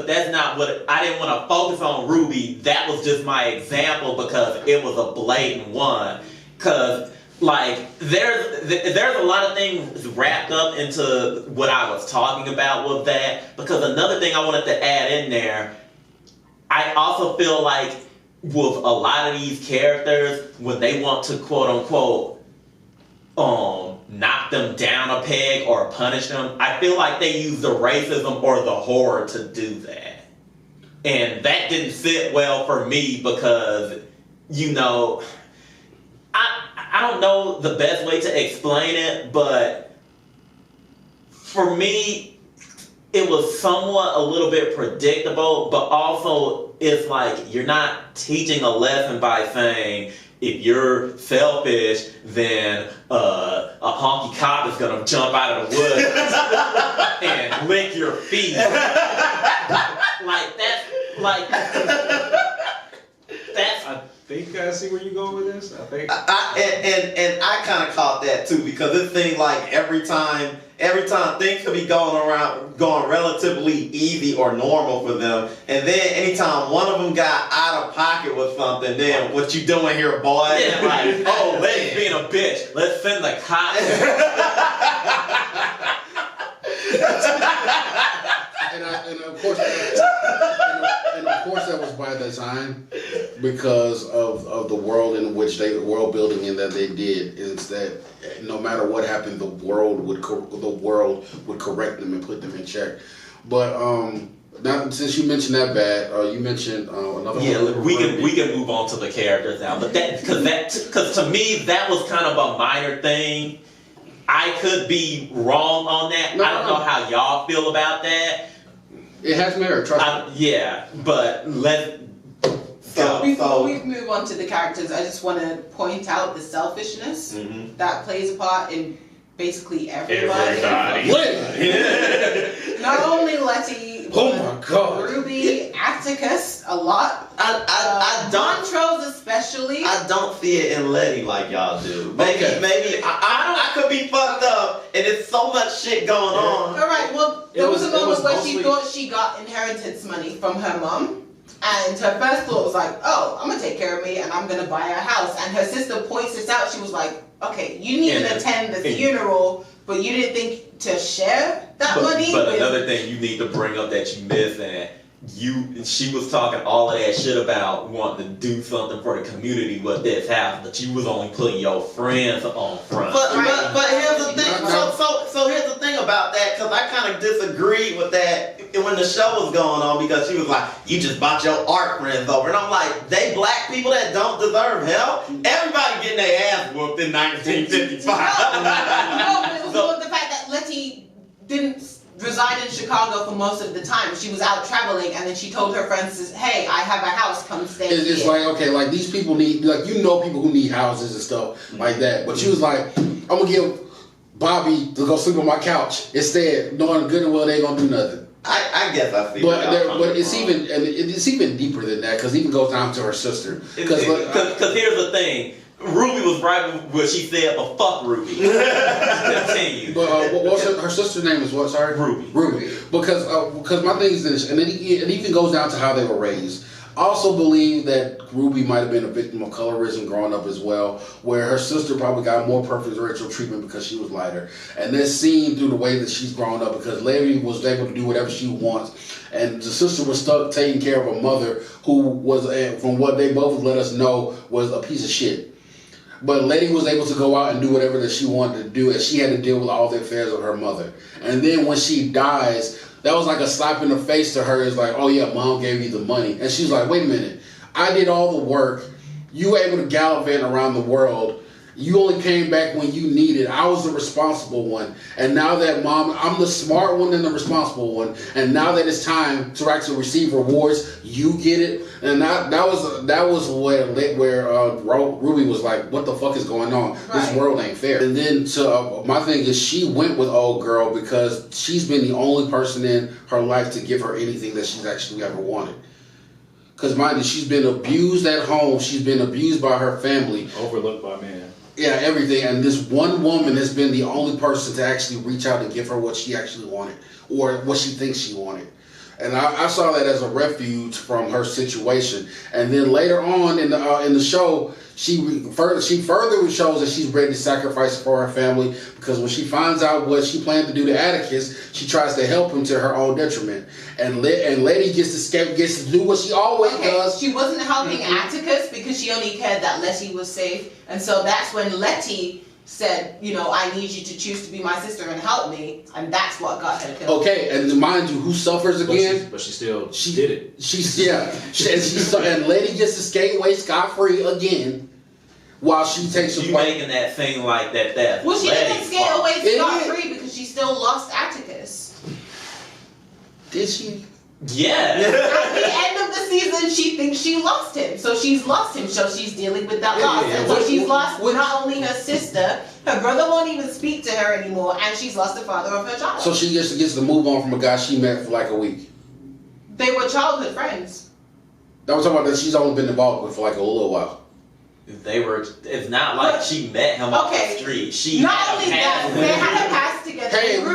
that's not what I didn't want to focus on. Ruby. That was just my example because it was a blatant one. Because like there's a lot of things wrapped up into what I was talking about with that. Because another thing I wanted to add in there, I also feel like with a lot of these characters, when they want to quote unquote knock them down a peg or punish them, I feel like they use the racism or the horror to do that. And that didn't sit well for me because, I don't know the best way to explain it, but for me, it was somewhat a little bit predictable, but also it's like you're not teaching a lesson by saying if you're selfish, then a honky cop is gonna jump out of the woods and lick your feet. I think I see where you're going with this. I think. I kind of caught that too because it seemed like every time things could be going relatively easy or normal for them, and then anytime one of them got out of pocket with something, then what you doing here, boy? Yeah, like, oh, let's being a bitch. Let's send the cops. And of course that was by design because of the world in which the world building in that they did is that no matter what happened, the world would correct them and put them in check. But now since you mentioned that bad, you mentioned another. Yeah, we can move on to the characters now, but because to me that was kind of a minor thing. I could be wrong on that. I don't know how y'all feel about that. It has merit, trust me. Yeah, but before we move on to the characters, I just want to point out the selfishness that plays a part in basically everybody. Not only Letty, but Ruby, Atticus, a lot. I don't. Montrose especially. I don't see it in Letty like y'all do. Maybe I could be fucked up, and it's so much shit going on. All right. Well, there was a moment where she thought she got inheritance money from her mom, And her first thought was like, oh, I'm gonna take care of me and I'm gonna buy a house. And her sister points this out. She was like, okay, you didn't even attend the funeral, but you didn't think to share that money. But another thing you need to bring up that you missed, and she was talking all of that shit about wanting to do something for the community with this house, but you was only putting your friends on front. But here's the thing. So here's the thing about that, because I kind of disagreed with that when the show was going on, because she was like, you just bought your art friends over, and I'm like, they black people that don't deserve help. Everybody getting their ass whooped in 1955. No, but it was more the fact that Letty didn't reside in Chicago for most of the time. She was out traveling, and then she told her friends, hey, I have a house, come stay here. It's like, okay, like these people need, like, you know, people who need houses and stuff like that. But she was like, I'm gonna give Bobby to go sleep on my couch instead, knowing good and well they ain't gonna do nothing. I guess I see. But it's even deeper than that, because it even goes down to her sister. Because here's the thing. Ruby was right with what she said, but fuck Ruby. Continue. But her sister's name is what? Sorry, Ruby. Ruby. Because my thing is this, and it even goes down to how they were raised. I also believe that Ruby might have been a victim of colorism growing up as well, where her sister probably got more preferential treatment because she was lighter. And that's seen through the way that she's grown up, because Larry was able to do whatever she wants, and the sister was stuck taking care of a mother who was, from what they both let us know, was a piece of shit. But Letty was able to go out and do whatever that she wanted to do, and she had to deal with all the affairs of her mother. And then when she dies, that was like a slap in the face to her. It's like, oh yeah, mom gave you the money. And she's like, wait a minute, I did all the work. You were able to gallivant around the world. You only came back when you needed. I was the responsible one. And now that mom, I'm the smart one and the responsible one. And now that it's time to actually receive rewards, you get it. And that was where Ruby was like, what the fuck is going on? Right. This world ain't fair. And then my thing is, she went with old girl because she's been the only person in her life to give her anything that she's actually ever wanted. Because mind you, she's been abused at home. She's been abused by her family. Overlooked by men. Yeah, everything. And this one woman has been the only person to actually reach out and give her what she actually wanted, or what she thinks she wanted. And I saw that as a refuge from her situation. And then later on in the show, she further shows that she's ready to sacrifice for her family, because when she finds out what she planned to do to Atticus, she tries to help him to her own detriment. And Lady gets to do what she always does. She wasn't helping Atticus because she only cared that Letty was safe. And so that's when Letty said, I need you to choose to be my sister and help me, and that's what got her killed. Okay, and mind you, who suffers again? But she did it. And Lady gets to skate away scot-free again, while she takes you making that thing like that. Well, she didn't skate away scot-free because she still lost Atticus. Did she? Yeah. At the end of the season, she thinks she lost him. So she's lost him, so she's dealing with that loss. And so she's lost not only her sister, her brother won't even speak to her anymore, and she's lost the father of her child. So she just gets to move on from a guy she met for like a week. They were childhood friends. I was talking about that she's only been involved with for like a little while. It's not like she met him off the street. She not only that, they had a past together. Hey, we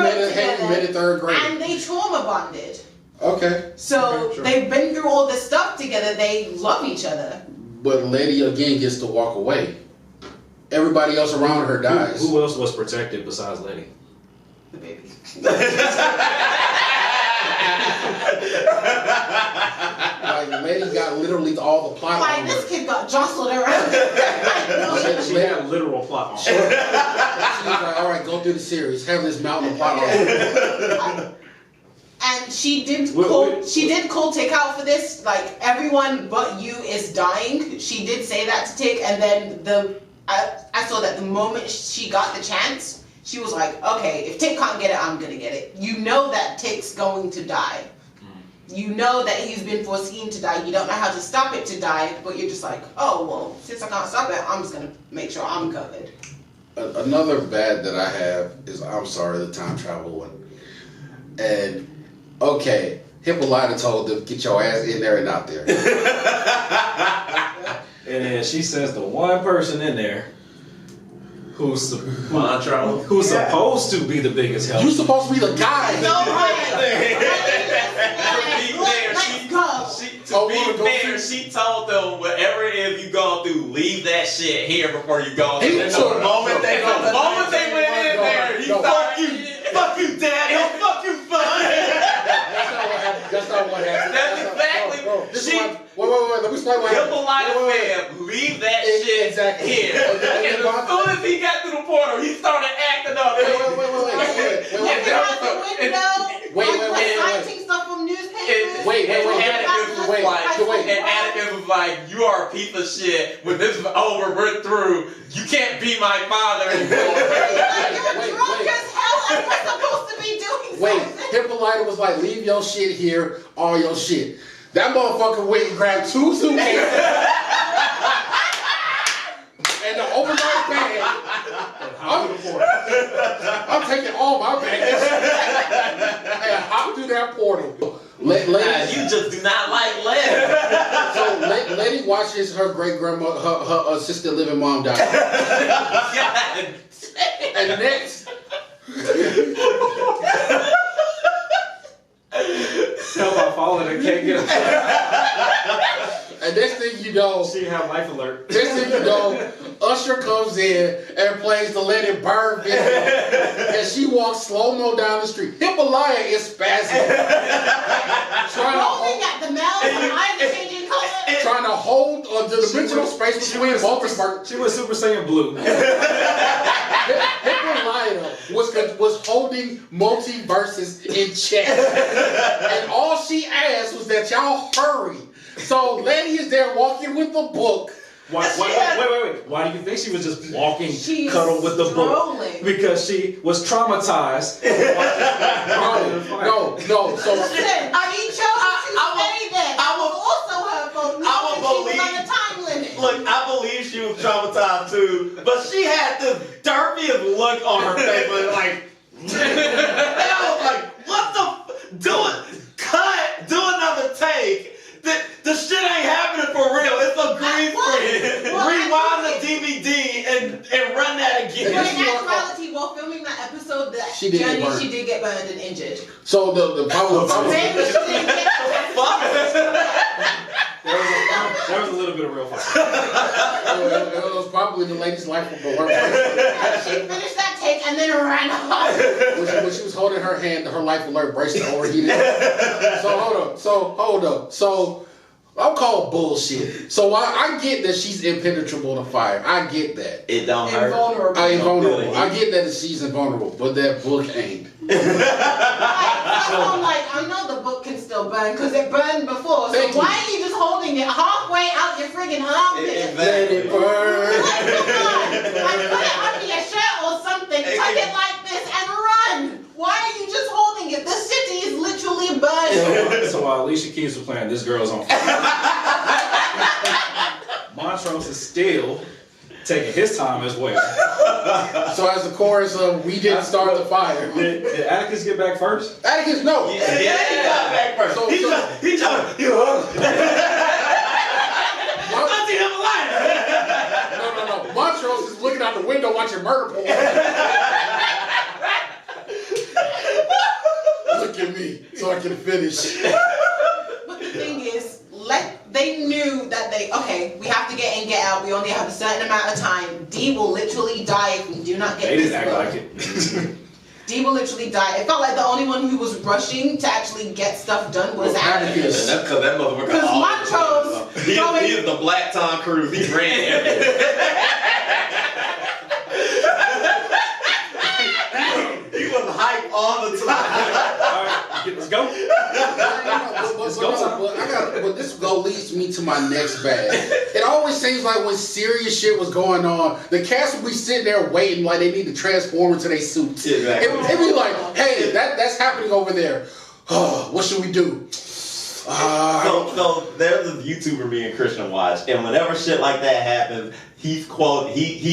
met in third grade. And they trauma bonded. Okay. So they've been through all this stuff together. They love each other. But Lady again gets to walk away. Everybody else around her dies. Who else was protected besides Lady? The baby. Like Lady got literally all the plot. Like this kid got jostled around. She had a literal plot. She was like, all right, go through the series. Have this mountain of plot on. And she did call Tick out for this. Like, everyone but you is dying. She did say that to Tick, and then I saw that the moment she got the chance, she was like, okay, if Tick can't get it, I'm gonna get it. You know that Tick's going to die. You know that he's been foreseen to die. You don't know how to stop it to die, but you're just like, oh, well, since I can't stop it, I'm just gonna make sure I'm covered. Another bad that I have is, I'm sorry, the time travel one. And okay, Hippolyta told them, get your ass in there and out there. And then she says the one person in there who's supposed to be the biggest help. You're supposed to be the guy. No, right. Let's go. Oh, be wanna go fair, see- she told them whatever it is you going through, leave that shit here before you go. He And took- the moment they went in there, he fuck you, daddy, oh, fuck you, son. That's not what happened. That's exactly. Bro, this is She. why- wait. Let me explain what happened. Hippolyta Wait. said, leave that shit Exactly. here. And And as soon as he got through the portal, he started acting up. Wait. Out the window, reciting stuff from newspapers. Wait. And Atticus was like, you are a piece of shit. When this is over, we're through. You can't be my father anymore. You're drunk as hell and we're supposed to be doing Wait, something. Hippolyta was like, leave your shit here, all your shit. That motherfucker went and grabbed 2 suitcases and the overnight bag. I'm taking all my baggage and hop through that portal. Nah, you just do not like lead. So Letty watches her great grandma, her assisted living mom die. God. And next, Tell about falling and can't get up. and next thing you know, She have life alert. next thing you know, Usher comes in and plays the Let It Burn video, and she walks slow-mo down the street. Hippolyta is spazzing, Rolling at the mouth, her eyes are changing color. trying to hold the dimensional space between multiverse. She was Super Saiyan Blue. Hippolyta was holding multiverses in check, and all she asked was that y'all hurry. So Letty is there walking with the book. Wait. Why do you think she was just walking, She's cuddled with the book? strolling. Because she was traumatized. No. So Listen, he chose to stay there. That was also her fault. I will She was on a time limit. Look, I believe she was traumatized too, but she had this derpiest look on her face, but like, and I was like, what the do another take. The shit ain't happening for real. It's a green screen. Rewind the DVD and run that again. But in actuality, while filming that episode, that She did get journey, burned. she did get burned and injured. So the problem. Maybe she didn't get There was a little bit of real fire. It was probably the lady's life of her. She finished that take and then ran off. When she was holding her hand, her life alert bracelet overheated. So hold up. So I'm called bullshit. So I get that she's impenetrable to fire. I get that. It don't hurt. Invulnerable. Invulnerable. I get that she's invulnerable, but that book ain't. So I'm like, I know the book can still burn because it burned before. So Thank you. why are you just holding it halfway out your friggin' armpit? Let it burn. Like, come on. Like, put it under your shirt or something. Tuck it like this and run. Why are you just holding it? The city is literally burning. So while Alicia Keys was playing, this girl's on fire. Montrose is still taking his time as well. So as the chorus of "We didn't start the fire." Did Atticus get back first? Atticus, no. Yeah, he got back first. So- He so- tried. Auntie Hippolyta. No. Montrose is looking out the window watching murder porn. Look at me, so I can finish. But the thing is, they knew that we have to get in, get out. We only have a certain amount of time. Dee will literally die if we do not get They this didn't act book. like it. Dee will literally die. It felt like the only one who was rushing to actually get stuff done was Atticus. That's because that motherfucker. Because Montrose He is the Black Tom Cruise. He ran everything. He was hype all the time. All right, let's go. But this leads me to my next bag. It always seems like when serious shit was going on, the cast would be sitting there waiting like they need to transform into their suits. Exactly. It'd be like, hey, that's happening over there. What should we do? So there's this YouTuber me and Christian watch, and whenever shit like that happens, he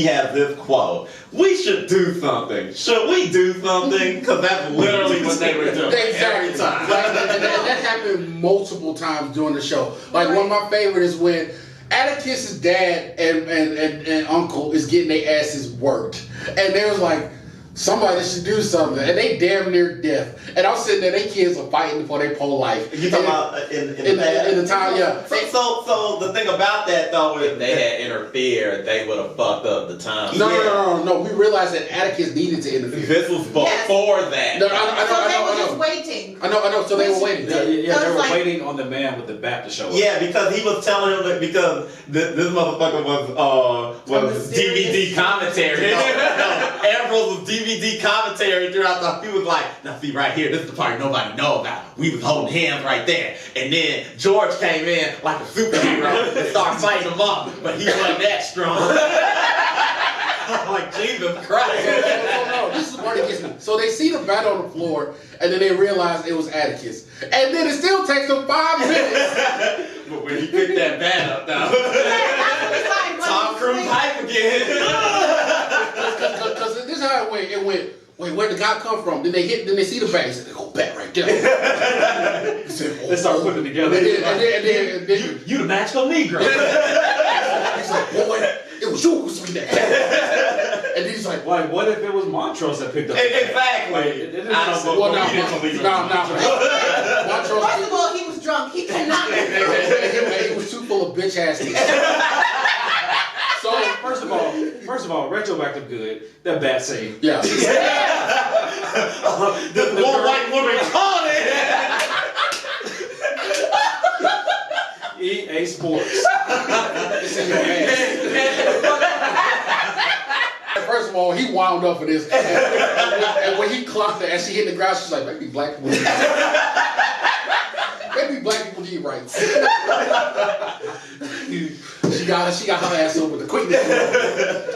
has this quote: "We should do something. Should we do something?" Because that's literally what they were doing every time. Like, that happened multiple times during the show. Like one of my favorite is when Atticus's dad and uncle is getting their asses worked, and they was like, somebody should do something, and they damn near death. And I'm sitting there, they kids are fighting for their whole life. You talking about in the time, yeah. So the thing about that though is If they had interfered, they would have fucked up the time. No. We realized that Atticus needed to interfere. This was before that. No, So they were just waiting. I know. So they were waiting. Yeah, they were like- waiting on the man with the bat to show up. Yeah, because he was telling him that because this motherfucker was DVD commentary. Ambrose was DVD commentary throughout the. He was like, now see right here, this is the part nobody know about. We was holding hands right there, and then George came in like a superhero and started fighting him up, but he wasn't that strong. I'm like, Jesus Christ. No, this is the part that gets me. So they see the bat on the floor, and then they realize it was Atticus. And then it still takes them 5 minutes. But when he picked that bat up, though, Tom Cruise hype again. Because this is how it went. It went, wait, where'd the guy come from? Then they see the bat. He said, oh, bat right there. He said, They start putting it together. And then You the magical Negro. he's like, boy, it was you who sweet that cat. And then he's like, Like, what if it was Montrose that picked up? Exactly. well, Montrose, First of all, he was drunk. He cannot. he was too full of bitch ass niggas. So first of all, retroactive good. That bat scene. Yeah. This one white woman called it. EA Sports. It's in your ass. First of all, he wound up for this. And when he clocked her, as she hit the ground, she's like, maybe black people need rights. She got her ass over the quickness.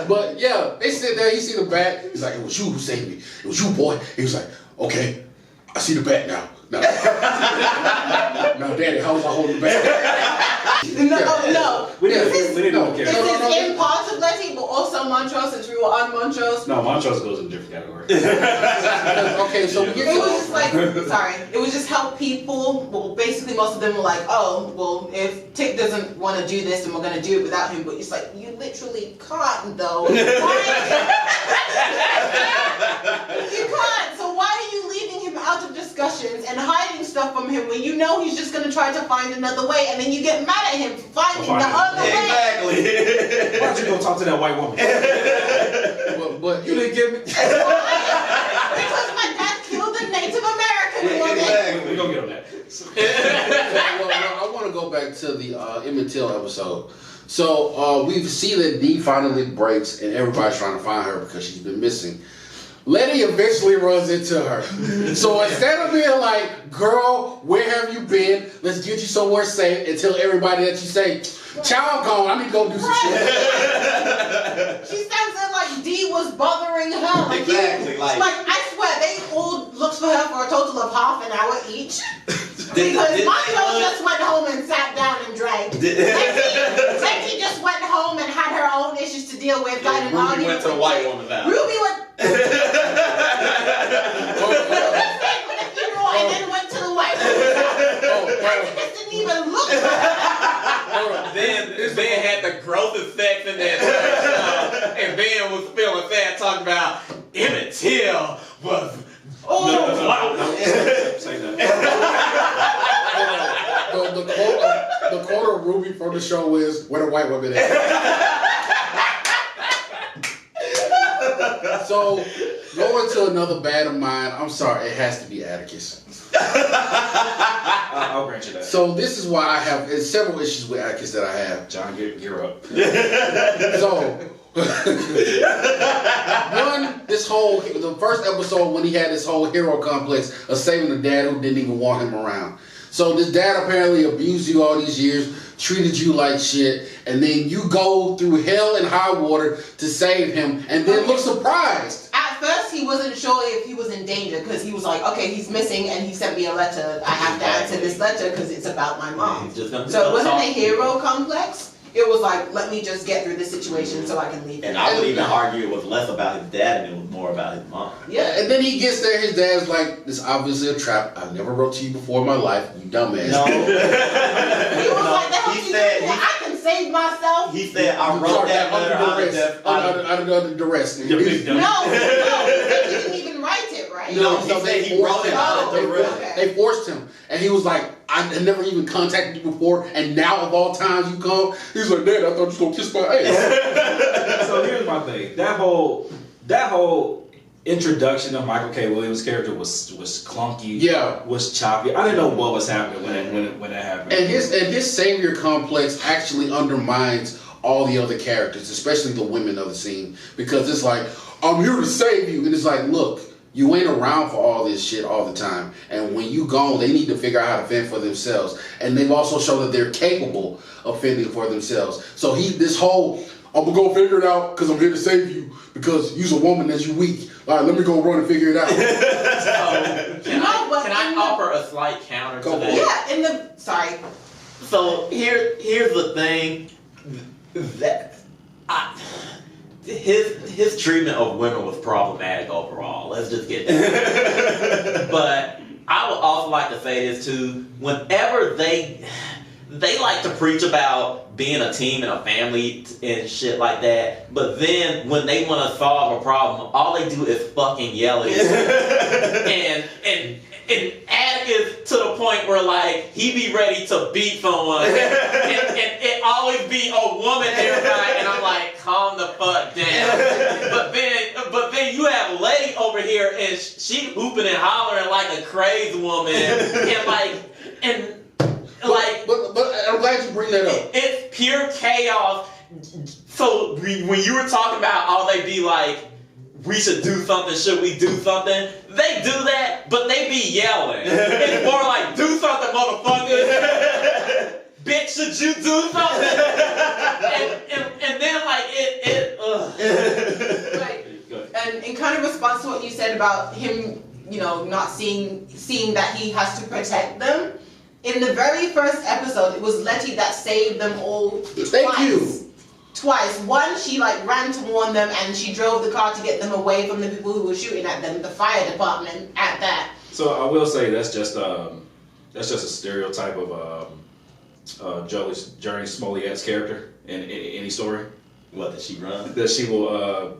But yeah, they sit there, he see the bat. He's like, it was you who saved me. It was you, boy. He was like, okay, I see the bat now. Now, Daddy, how was I holding the bat? No. We didn't care. This is in part of Letty, but also Montrose, since we were on Montrose. No, Montrose goes in a different category. Okay, so we get It was just like, sorry, it was just help people. Well, basically, most of them were like, oh, well, if Tick doesn't want to do this, then we're going to do it without him. But it's like, you literally can't, though. You can't. So why are you leaving him out of discussions and hiding stuff from him when you know he's just going to try to find another way, and then you get mad at him for finding the other way? Exactly. Why don't you go talk to that white woman? but You didn't give me. Because my dad killed a Native American woman. Exactly. We're gonna get on that. well, I want to go back to the Emmett Till episode. So we see that Dee finally breaks, and everybody's trying to find her because she's been missing. Letty eventually runs into her. So instead of being like, girl, where have you been? Let's get you somewhere safe, and tell everybody that you say, child gone, I need to go do some shit. She stands there like Dee was bothering her. Like, Exactly, like- I swear, they all looked for her for a total of half an hour each. Did Because they Montrose look- just went home and sat down and drank. Letty just went home and had her own issues to deal with. Got an Ruby argument went to the with white Tick. woman's house. Ruby went. Ruby stayed for the funeral and then went to the white woman's house. Letty just didn't even look at her. Ben had the grossest sex in that church, and Ben was feeling sad talking about Emmett Till was. Oh, Say that. The quote of Ruby from the show is, where the white women at? So, going to another bad of mine, I'm sorry, it has to be Atticus. I'll grant you that. So this is why I have several issues with Atticus that I have. John, gear up. So, the first episode when he had this whole hero complex of saving a dad who didn't even want him around. So this dad apparently abused you all these years, treated you like shit, and then you go through hell and high water to save him, and then look surprised. at first, he wasn't sure if he was in danger because he was like, okay, he's missing and he sent me a letter. I have to answer this letter because it's about my mom. So it wasn't a hero complex. It was like, let me just get through this situation so I can leave. And I would even argue it was less about his dad and it was more about his mom. Yeah, and then he gets there, his dad's like, this is obviously a trap. I never wrote to you before in my life, you dumbass. No. He was like, the hell He you said- doing here? I can save myself. He said, I wrote that letter under duress. Your big dumb. No, he didn't even write it, right? No, he said he wrote it out of duress. They forced him, and he was like, "I never even contacted you before, and now of all times you come." He's like, "Dad, I thought you was gonna kiss my ass." So here's my thing. That whole introduction of Michael K. Williams' character was clunky. Yeah. Was choppy. I didn't know what was happening when that happened. And his savior complex actually undermines all the other characters, especially the women of the scene, because it's like, I'm here to save you, and it's like, look, you ain't around for all this shit all the time, and when you gone, they need to figure out how to fend for themselves, and they've also shown that they're capable of fending for themselves. So this whole, I'm gonna go figure it out because I'm here to save you because you's a woman that's you weak. All right, let me go run and figure it out. Can I offer a slight counter to that? Yeah, sorry. So here's the thing that his treatment of women was problematic overall. Let's just get that. But I would also like to say this too. Whenever they like to preach about being a team and a family and shit like that, but then when they want to solve a problem, all they do is fucking yell at each other. And Atticus to the point where like he be ready to beat someone, and it always be a woman nearby, and I'm like, calm the fuck down. But then you have Letty over here, and she hooping and hollering like a crazy woman, But I'm glad you bring that up. It's pure chaos. So when you were talking about all they be like, we should do something, should we do something? They do that, but they be yelling. It's more like, do something, motherfucker. Bitch, should you do something? and then like Right. And in kind of response to what you said about him, not seeing that he has to protect them. In the very first episode, it was Letty that saved them all twice. One, she ran to warn them, and she drove the car to get them away from the people who were shooting at them. The fire department at that. So I will say that's just a stereotype of Journey Smollett's character in any story. what, that she run? That she will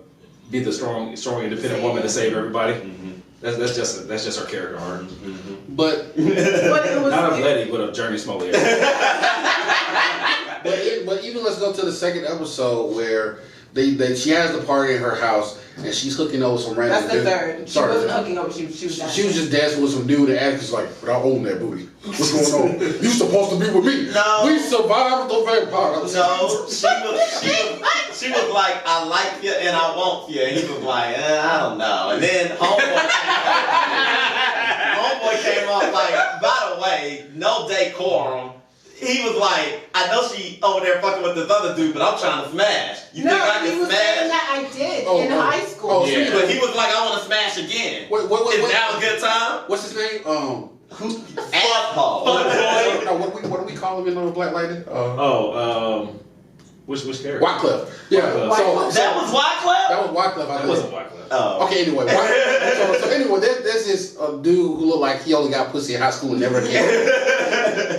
be the strong, independent woman to save everybody. Mm-hmm. That's just her character arc. Mm-hmm. But it was not of Letty, but of Journey Smollett. But even let's go to the second episode where she has the party in her house and she's hooking up with some random. That's the third. She wasn't hooking up. She was dancing. She was just dancing with some dude, and Atticus like, but I own that booty. What's going on? You supposed to be with me. No. We survived the vampire. No, she was like, I like you and I want you. And he was like, I don't know. And then homeboy came off like, by the way, no decorum. He was like, I know she over there fucking with this other dude, but I'm trying to smash. You think I can he was smash? saying that I did in high school. Oh, Yeah, but he was like, I want to smash again. Wait, Is that a good time? What's his name? Asshole. What do we call him in Black Lightning? Which character? Wycliffe. Yeah. Wycliffe. That was Wycliffe? That was Wycliffe. That wasn't Wycliffe. Oh. Okay, anyway. So anyway, there's this dude who looked like he only got pussy in high school and never again.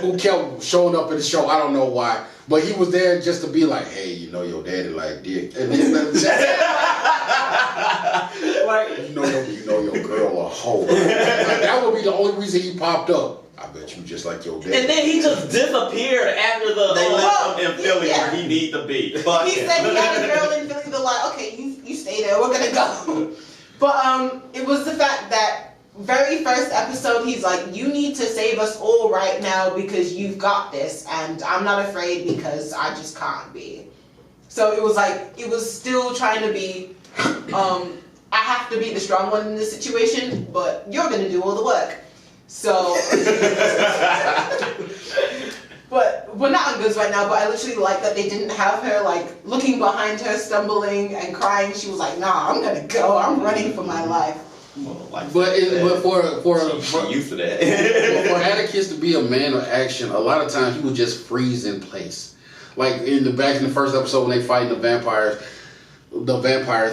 Who kept showing up in the show. I don't know why. But he was there just to be like, hey, your daddy like dick. And then, Like, you know your girl a hoe. Like, that would be the only reason he popped up. I bet you just like your daddy. And then he just disappeared after they left him in Philly where he need to be. Fuck He him. said he had a girl in Philly. They're like, okay, you stay there. We're gonna go. But it was the fact that very first episode, he's like, you need to save us all right now because you've got this, and I'm not afraid because I just can't be. So it was like, it was still trying to be, I have to be the strong one in this situation, but you're gonna do all the work. So, but we're not on goods right now, but I literally like that they didn't have her looking behind her, stumbling and crying. She was like, nah, I'm gonna go. I'm running for my life. But for used to that. for Atticus to be a man of action, a lot of times he would just freeze in place. Like back in the first episode when they fighting the vampire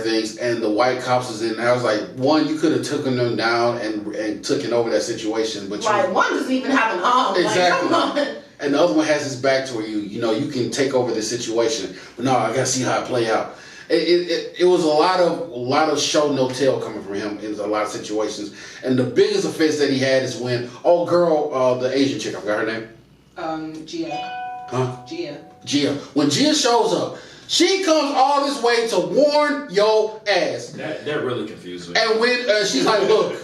things, and the white cops was in. I was like, one, you could have taken them down and taken over that situation, but One doesn't even have an arm. Exactly. Like, come on. and the other one has his back to you. You know, you can take over the situation. But no, I gotta see how it play out. It was a lot of show no tell coming from him in a lot of situations. And the biggest offense that he had is when the Asian chick, I forgot her name. Gia. Huh? Gia. When Gia shows up, she comes all this way to warn your ass. That really confused me. And when she's like, look,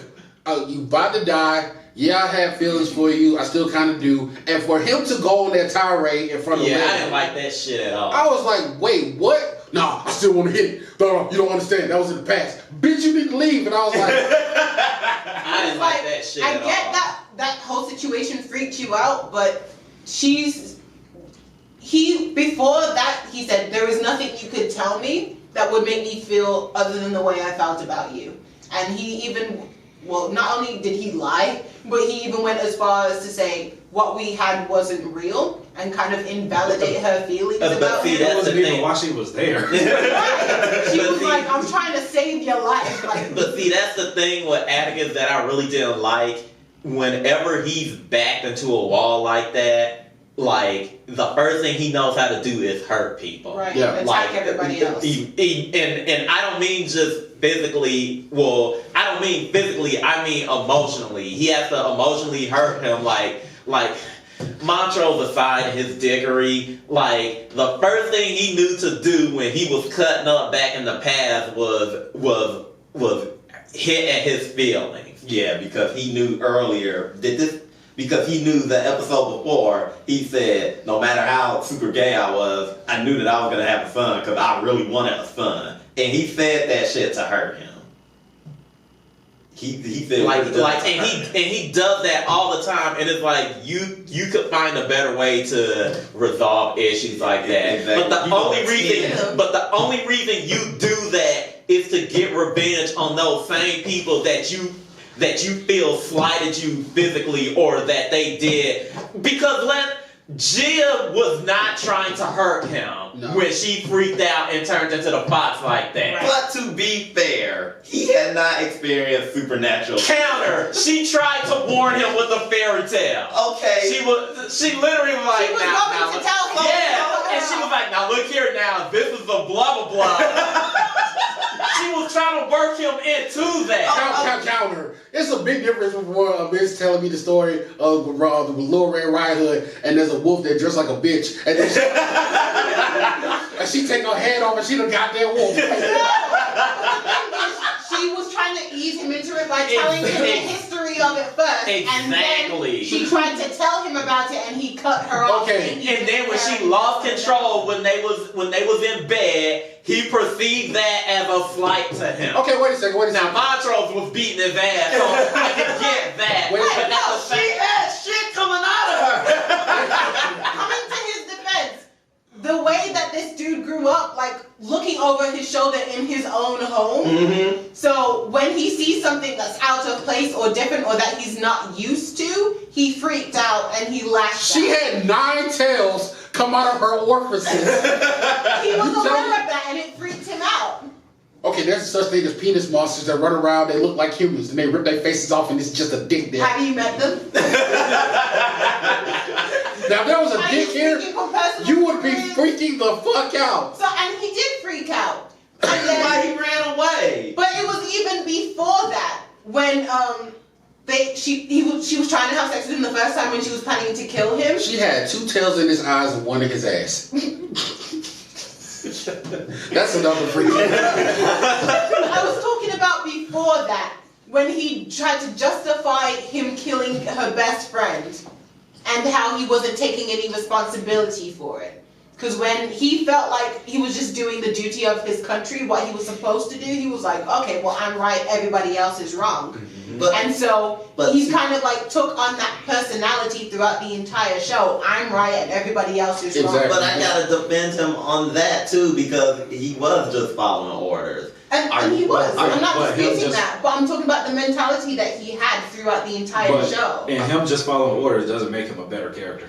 you about to die. Yeah, I have feelings for you. I still kind of do. And for him to go on that tirade in front of Yeah, Lennon, I didn't like that shit at all. I was like, wait, what? Nah, I still want to hit it. No, you don't understand. That was in the past. Bitch, you need to leave. And I was like, I didn't like that shit I at all. get that whole situation freaked you out, but before that, he said, there is nothing you could tell me that would make me feel other than the way I felt about you. And he even, well, not only did he lie, but he even went as far as to say what we had wasn't real and kind of invalidate her feelings But about see, him. that's It wasn't the even thing. while she was there. Right. She But was see- like, I'm trying to save your life. Like, But see, that's the thing with Atticus that I really didn't like. Whenever he's backed into a wall like that, like, the first thing he knows how to do is hurt people. right, Yeah. attack Like, everybody else. And I don't mean just physically, well, I don't mean physically, I mean emotionally. He has to emotionally hurt him, like Montrose aside his dickery, like, the first thing he knew to do when he was cutting up back in the past was hit at his feelings. Yeah, because he knew earlier, because he knew the episode before, he said, no matter how super gay I was, I knew that I was going to have a son because I really wanted a son. And he said that shit to hurt him. He said and he does that all the time, and it's like you could find a better way to resolve issues like that. Exactly. But the only reason you do that is to get revenge on those same people that you feel slighted you physically or that they did. Because Gia was not trying to hurt him when she freaked out and turned into the fox like that. Right. But to be fair, he had not experienced supernatural. Counter! She tried to warn him with a fairy tale. Okay. She literally was like, She was going to tell him. yeah, and she was like, now look here now, this is a blah blah blah. She was trying to work him into that. counter. It's a big difference before a bitch telling me the story of the Little Red Riding Hood, and there's a wolf that dressed like a bitch, and then she take her head off and she the goddamn wolf. She was trying to ease him into it by telling him the history of it first. And Exactly. then she tried to tell him about it and he cut her off. Okay. And then when she lost control when they was in bed, he perceived that as a slight to him. Okay, wait a second. Now Montrose was beating his ass, so I can get that. Wait a But second. at the She same had shit coming out of her. Coming to his defense, the way that this dude grew up, like looking over his shoulder in his own home. Mm-hmm. So when he sees something that's out of place or different or that he's not used to, he freaked out and he lashed She out. had 9 tails come out of her orifices. He was You tell aware me- of that and it freaked him out. Okay, there's such thing as penis monsters that run around, they look like humans, and they rip their faces off, and it's just a dick there. Have you met them? Now, if there was a Are dick you here, speaking from personal you would be experience? freaking the fuck out. So, and he did freak out. And Why then, he ran away? but it was even before that when she was trying to have sex with him the first time when she was planning to kill him. She had 2 tails in his eyes and 1 in his ass. That's another freak. I was talking about before that when he tried to justify him killing her best friend and how he wasn't taking any responsibility for it. Because when he felt like he was just doing the duty of his country, what he was supposed to do, he was like, okay, well, I'm right, everybody else is wrong. And so he's kind of like took on that personality throughout the entire show. I'm right and everybody else is wrong. Exactly. But I gotta defend him on that too because he was just following orders. And he was. I'm not but him disputing just- that. But I'm talking about the mentality that he had throughout the entire show. And him just following orders doesn't make him a better character.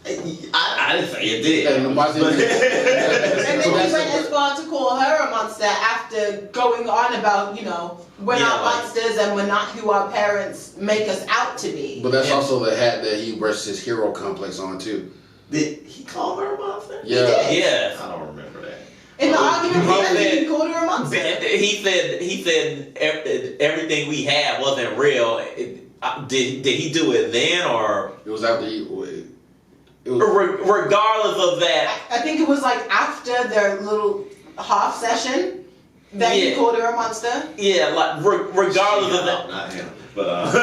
I didn't say it did. And my thing is- And then he that's went it. as far to call her a monster after going on about, we're Yeah, not like- monsters and we're not who our parents make us out to be. But that's also the hat that he rests his hero complex on too. Did he call her a monster? Yeah. did. Yeah. I don't remember that. In the argument, probably- he called her a monster. He said everything we had wasn't real. Did he do it then or It was after he. It was, regardless of that? I think it was like after their little half session that he Yeah. called her a monster. Yeah, like regardless of that. Not him. But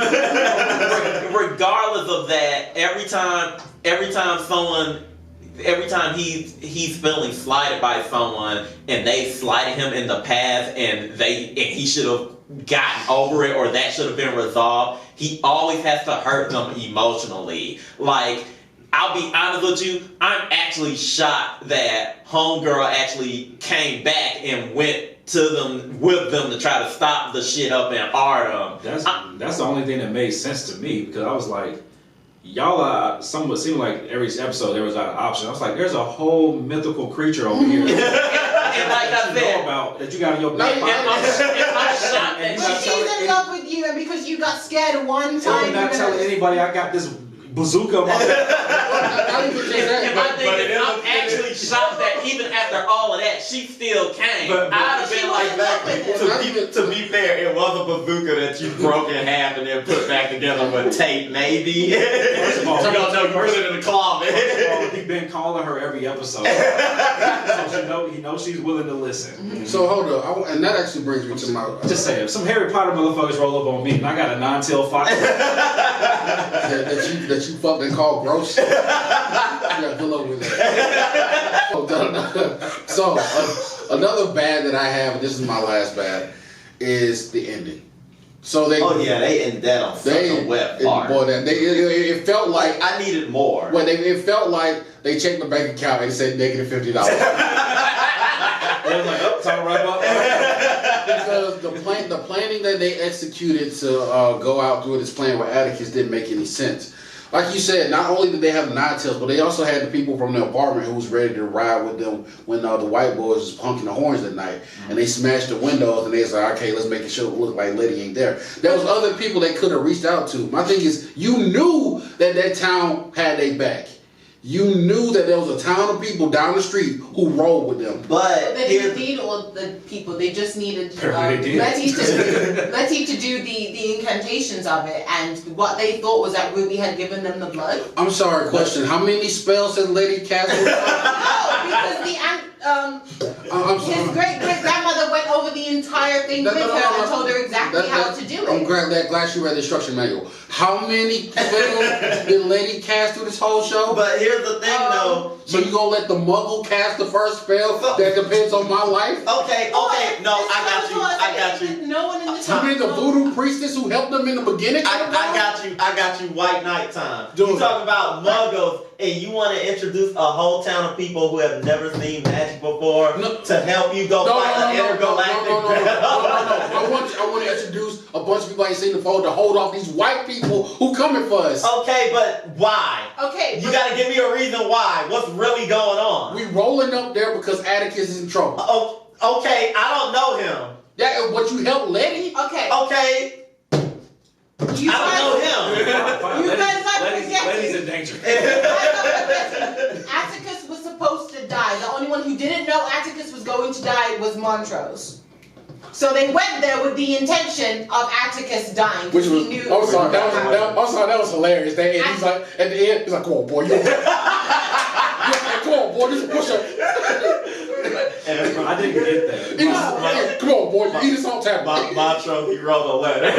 Regardless of that, every time he's feeling slighted by someone and they slighted him in the past and he should have gotten over it or that should have been resolved, he always has to hurt them emotionally. Like, I'll be honest with you, I'm actually shocked that Homegirl actually came back and went to them with them to try to stop the shit up in Artem. That's the only thing that made sense to me, because I was like, y'all are somewhat seemed like every episode there was an option. I was like, there's a whole mythical creature over here And like that I you know said, about that you got in your back and pocket. I'm shocked And that But she's in love with you, and because you got scared one time, I'm not you're telling gonna- anybody I got this bazooka. not even just that, And my but- thing is, I'm actually shocked that even after all of that, she still came. But- I'd have She been wasn't like, with him. to be fair, it was a bazooka that you broke in half and then put back together with tape, maybe. First of all, you don't know, you put it in the closet. He's been calling her every episode, so he knows she's willing to listen. So hold up, and that actually brings me to my. Just saying, if some Harry Potter motherfuckers roll up on me and I got a nine-tailed fox, that you fucking call gross. Yeah, good luck with that. So another bad that I have, and this is my last bad, is the ending. So they. Oh yeah, they ended that on such a wet part. Boy, it felt like. I needed more. Well, it felt like they checked the bank account and it said negative $50. they was like, oh, time right up. Because the planning that they executed to go out through this plan with Atticus didn't make any sense. Like you said, not only did they have the Nine Tails, but they also had the people from the apartment who was ready to ride with them when the white boys was punking the horns at night. And they smashed the windows and they was like, okay, let's make it look like Letty ain't there. There was other people they could have reached out to. My thing is, you knew that town had their back. You knew that there was a town of people down the street who rolled with them. But They didn't need all the people. They just needed Apparently they did. Letty to do the incantations of it, and what they thought was that Ruby had given them the blood. I'm sorry, question. How many spells has Lady cast? No, because his great grandmother went over the entire thing with her and told her exactly how to do I'm it. glad you read the instruction manual. How many spells did Lady cast through this whole show? But here's the thing, though. So you gonna let the Muggle cast the first spell that depends on my life? Okay, no, I got you. No one in the You town. mean the voodoo priestess who helped them in the beginning? I got you. White Knight time. Do You it. talk about muggles, and you want to introduce a whole town of people who have never seen magic before to help you go fight an intergalactic battle. I want to introduce a bunch of people I ain't seen before to hold off these white people who coming for us. Okay, but why? Okay, You gotta give me a reason why. What's really going on? We rolling up there because Atticus is in trouble. Oh, okay, I don't know him. Yeah, but you helped Letty. okay. Okay, You I don't know him. You guys are forgetting. Letty's in danger. Atticus was supposed to die. The only one who didn't know Atticus was going to die was Montrose. So they went there with the intention of Atticus dying. Which was, he knew. I'm sorry, that was hilarious. He's like, at the end, he's like, come on, boy, come on, boy, this is push up. I didn't get that. Come on, boy, eat this on tap. Montrose, he wrote a letter.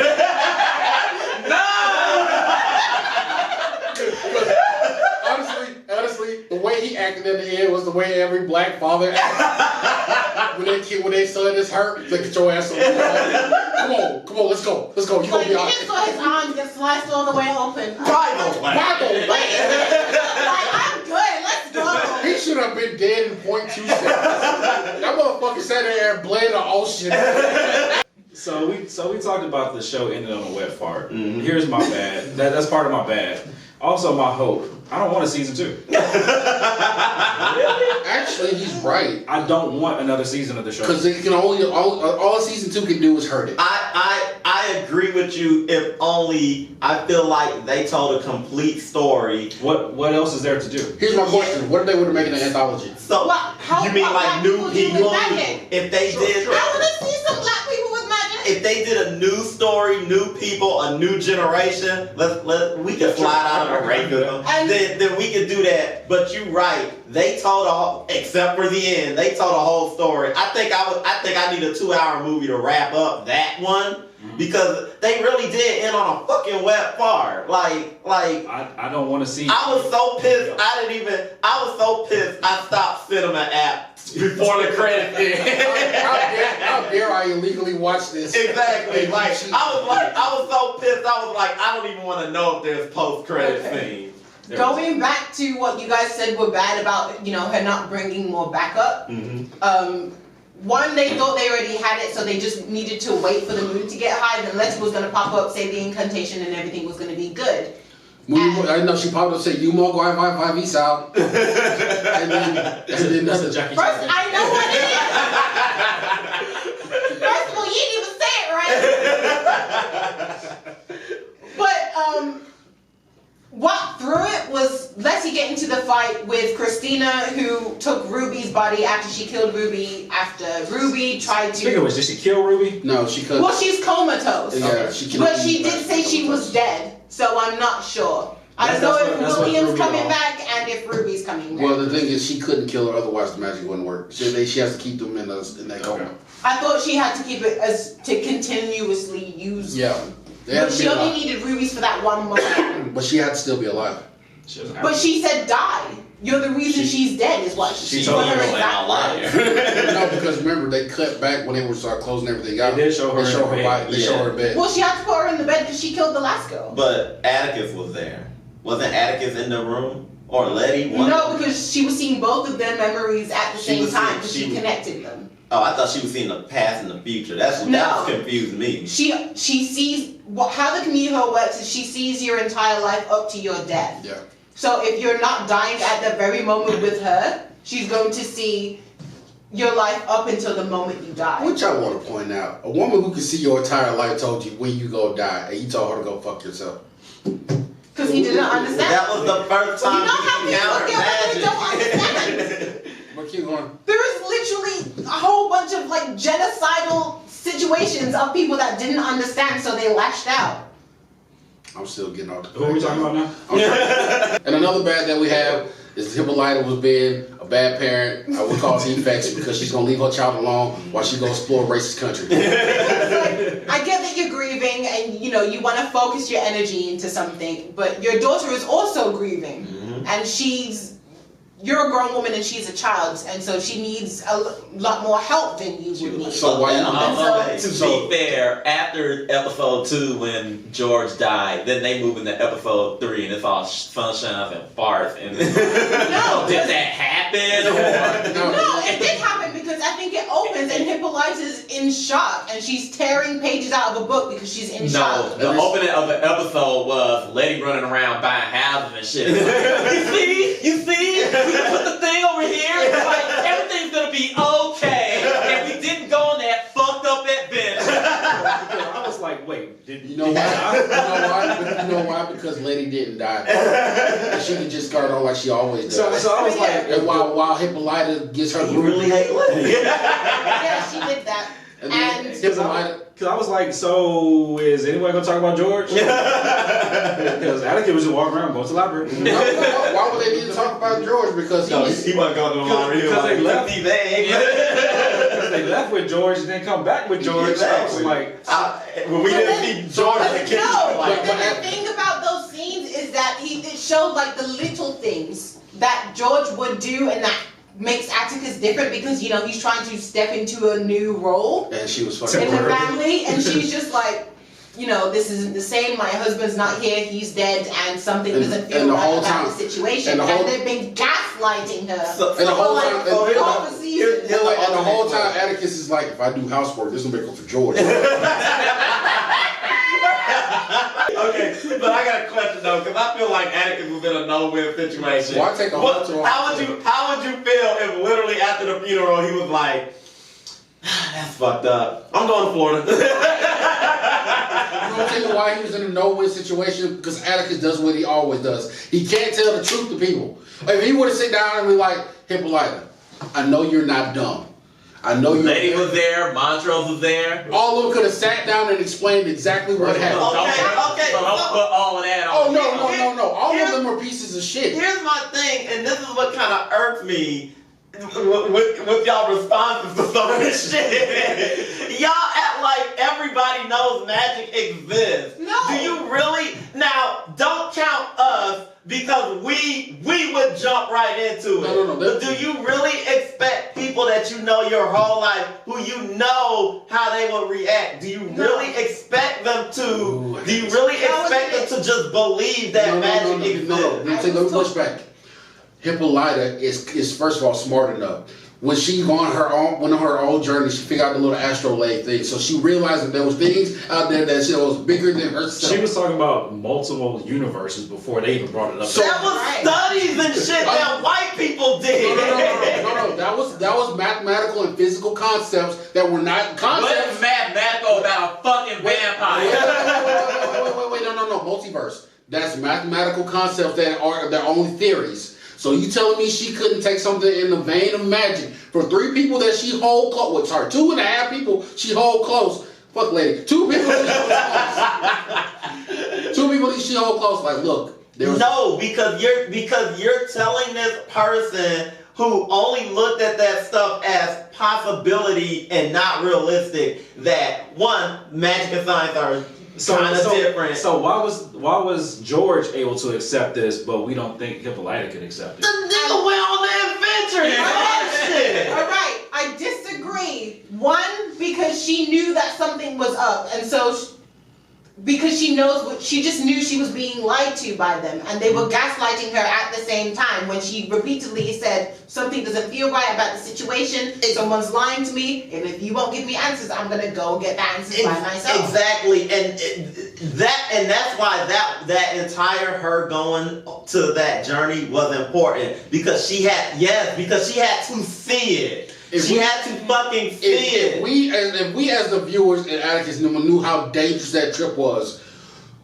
Honestly, the way he acted at the end was the way every black father acted. when their son is hurt, like, get your ass up. Come on, let's go. You Like, gonna he be just alright. saw his arm get sliced all the way open. Bible. Like, I'm good, let's go. He should have been dead in 0.2 seconds. That motherfucker sat there and bled the ocean. So we talked about the show ending on a wet fart. Here's my bad. That's part of my bad. Also, my hope. I don't want a season 2. Actually, he's right. I don't want another season of the show. Because it can only all season 2 can do is hurt it. I agree with you. If only I feel like they told a complete story. What else is there to do? Here's my question: what if they were making an anthology? So you mean like new people? If they did, I want to see some black people with magic. if they did a new story, new people, a new generation, we can slide out of a racism. Then we could do that. But you're right. They told except for the end, they told a whole story. I think I need a 2-hour movie to wrap up that one. Because they really did end on a fucking wet fart. Like I don't want to see. I was so pissed. I was so pissed. I stopped cinema app before the credits ended. How dare I illegally watch this? Exactly. I was so pissed. I was like, I don't even want to know if there's post-credit scene. Going back to what you guys said were bad about, her not bringing more backup. One, they thought they already had it, so they just needed to wait for the mood to get high. Then Letty was gonna pop up, say the incantation, and everything was gonna be good. I know she popped up and said, "You more go five East out." and then That's the Jackie First, Chan. I know what it is. First of all, you didn't even say it right. But what threw it was Letty getting into the fight with Christina, who took Ruby's body after she killed Ruby. After Ruby tried to. Speaking of which, did she kill Ruby? No, she couldn't. Well, she's comatose. Yeah, But she did say she was dead, so I'm not sure. I don't know if William's coming back and if Ruby's coming back. Well, the thing is, she couldn't kill her, otherwise the magic wouldn't work. She has to keep them in that coma. I thought she had to keep it to continuously use them. But she only needed rubies for that one moment. But she had to still be alive. But she said die. You're the reason she's dead is what she told her you alive. No, because remember, they cut back when they were start closing everything out. They did show her her body. They show her in bed. Well, she had to put her in the bed because she killed the last girl. But Atticus was there. Wasn't Atticus in the room? Or Letty? No, because she was seeing both of their memories at the same time because she connected them. Oh, I thought she was seeing the past and the future. That confused me. She sees how the community hall works is she sees your entire life up to your death. Yeah. So if you're not dying at the very moment with her, she's going to see your life up until the moment you die. Which I want to point out, a woman who can see your entire life told you when you go die, and you told her to go fuck yourself. Because he didn't understand. That was the first time you know how people don't understand. Keep going. There is literally a whole bunch of genocidal situations of people that didn't understand, so they lashed out. I'm still getting off the. Who are we talking about now? And another bad that we have is Hippolyta was being a bad parent. I would cause effects because she's gonna leave her child alone while she goes explore racist country. I get that you're grieving and you want to focus your energy into something, but your daughter is also grieving, and you're a grown woman and she's a child, and so she needs a lot more help than you would need. So why to be fair, after episode 2 when George died, then they move into episode 3 and it's all sunshine and farts. And No, did that happen? Or? No, it did happen because I think it opens and Hippolyta's in shock and she's tearing pages out of a book because she's in shock. No, the opening of the episode was Letty running around buying houses and shit. You see? We put the thing over here, everything's gonna be okay, and we didn't go on that fucked up adventure. I was like, wait, you know why? You know why? Because Letty didn't die. And she can just start on like she always does. So I was like, and while Hippolyta gets her You really hate Letty. Yeah, she did that. And because I was like, so is anyone gonna talk about George? Because Atticus was just walking around going to the library. No, why would they need to talk about George? Because he wasn't going to the library. Because they left. Because they left with George and then come back with George. Exactly. I was like, when we didn't see George in the kitchen. But the thing about those scenes is that it showed the little things that George would do and that makes Atticus different because he's trying to step into a new role and she was fucking in the family, and she's just like, this isn't the same. My husband's not here. He's dead, and something doesn't feel right about the situation. And they've been gaslighting her and the whole time, half a season. And the whole time, Atticus is like, if I do housework, this will make up for George. Okay, but I got a question No, because I feel like Atticus was in a no-win situation. Why take a What- whole how would you feel if literally after the funeral he was like, that's fucked up. I'm going to Florida. I'm gonna tell you why he was in a no-win situation, because Atticus does what he always does. He can't tell the truth to people. If he would have sit down and be like, Hippolyta, I know you're not dumb. I know you're Lady was there, Montrose was there. all of them could have sat down and explained exactly what happened. Okay. So don't put all of that Oh on. no. All of them were pieces of shit. Here's my thing, and this is what kind of irks me with y'all responses to some of this shit. Y'all act like everybody knows magic exists. No. Do you really? Now, don't count us because we would jump right into it. No. But do you really expect people that you know your whole life, who you know how they will react, do you really expect them to? Ooh, Do you really expect them to just believe that magic exists? No. Let me push back. Hippolyta is first of all smart enough. When she went on her own journey, she figured out the little astrolabe thing. So she realized that there was things out there that was bigger than herself. She was talking about multiple universes before they even brought it up. That was studies and shit that white people did. No. That was mathematical and physical concepts that were not concepts. What is mathematical about a fucking vampire? Wait, no. Multiverse. That's mathematical concepts that are their own theories. So you telling me she couldn't take something in the vein of magic for 3 people that she hold close? Well, sorry, 2.5 people she hold close. Fuck lady. 2 people that she hold close. 2 people that she hold close. Like, look. No, because you're telling this person who only looked at that stuff as possibility and not realistic that one, magic and science are kind of different. So why was George able to accept this, but we don't think Hippolyta could accept it? The nigga went on the adventure. All right, I disagree. One, because she knew that something was up, and so because she just knew she was being lied to by them, and they were gaslighting her at the same time when she repeatedly said something doesn't feel right about the situation. Someone's lying to me, and if you won't give me answers, I'm gonna go get the answers by myself. Exactly, and that's why that entire her going to that journey was important because she had to see it. She had to fucking see it. If we as the viewers and Atticus knew how dangerous that trip was,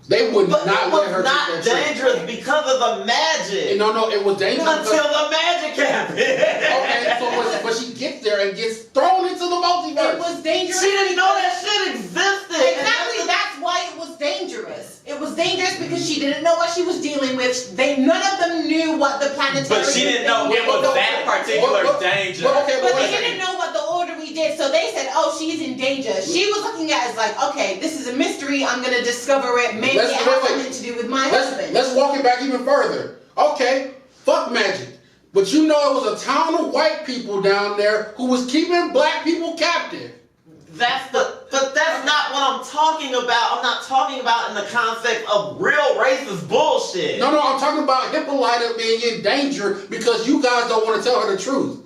they would not let her take that trip. It was not dangerous because of the magic. No, it was dangerous until the magic happened. Okay, but she gets there and gets thrown into the multiverse. It was dangerous. She didn't know that shit existed. Exactly, that's why it was dangerous. It was dangerous because she didn't know what she was dealing with. None of them knew what the planetary. But she didn't know it was that particular danger. But they didn't know what the order we did, so they said, "Oh, she's in danger." She was looking at it as like, "Okay, this is a mystery. I'm gonna discover it. Maybe it has something to do with my husband." Let's walk it back even further. Okay, fuck magic. But you know it was a town of white people down there who was keeping black people captive. But that's not what I'm talking about. I'm not talking about in the concept of real racist bullshit. No, I'm talking about Hippolyta being in danger because you guys don't want to tell her the truth.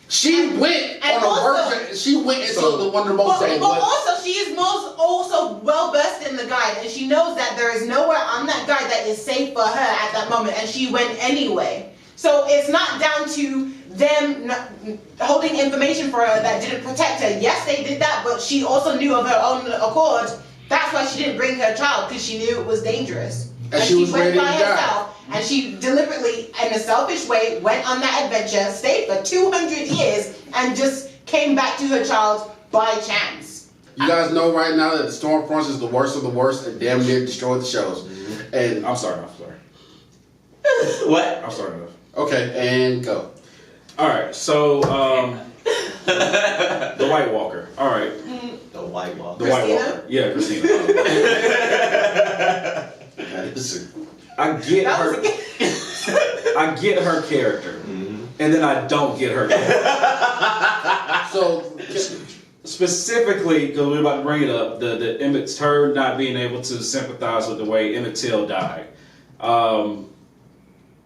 She went on a version. She went into one of the most dangerous. But also, she is also well versed in the guide, and she knows that there is nowhere on that guide that is safe for her at that moment, and she went anyway. So it's not down to them holding information for her that didn't protect her. Yes, they did that, but she also knew of her own accord. That's why she didn't bring her child, because she knew it was dangerous. And she was went ready by to die. herself, and she deliberately, in a selfish way, went on that adventure, stayed for 200 years, and just came back to her child by chance. You guys know right now that the Stormfront is the worst of the worst and damn near destroyed the shows. Mm-hmm. And I'm sorry. What? I'm sorry. Okay, and go. All right, so the White Walker. All right, The White Walker. the White Walker. Yeah, Christina. I get her. I get her character, and then I don't get her character. So, Specifically, because we're about to bring it up, the Emmett's her not being able to sympathize with the way Emmett Till died.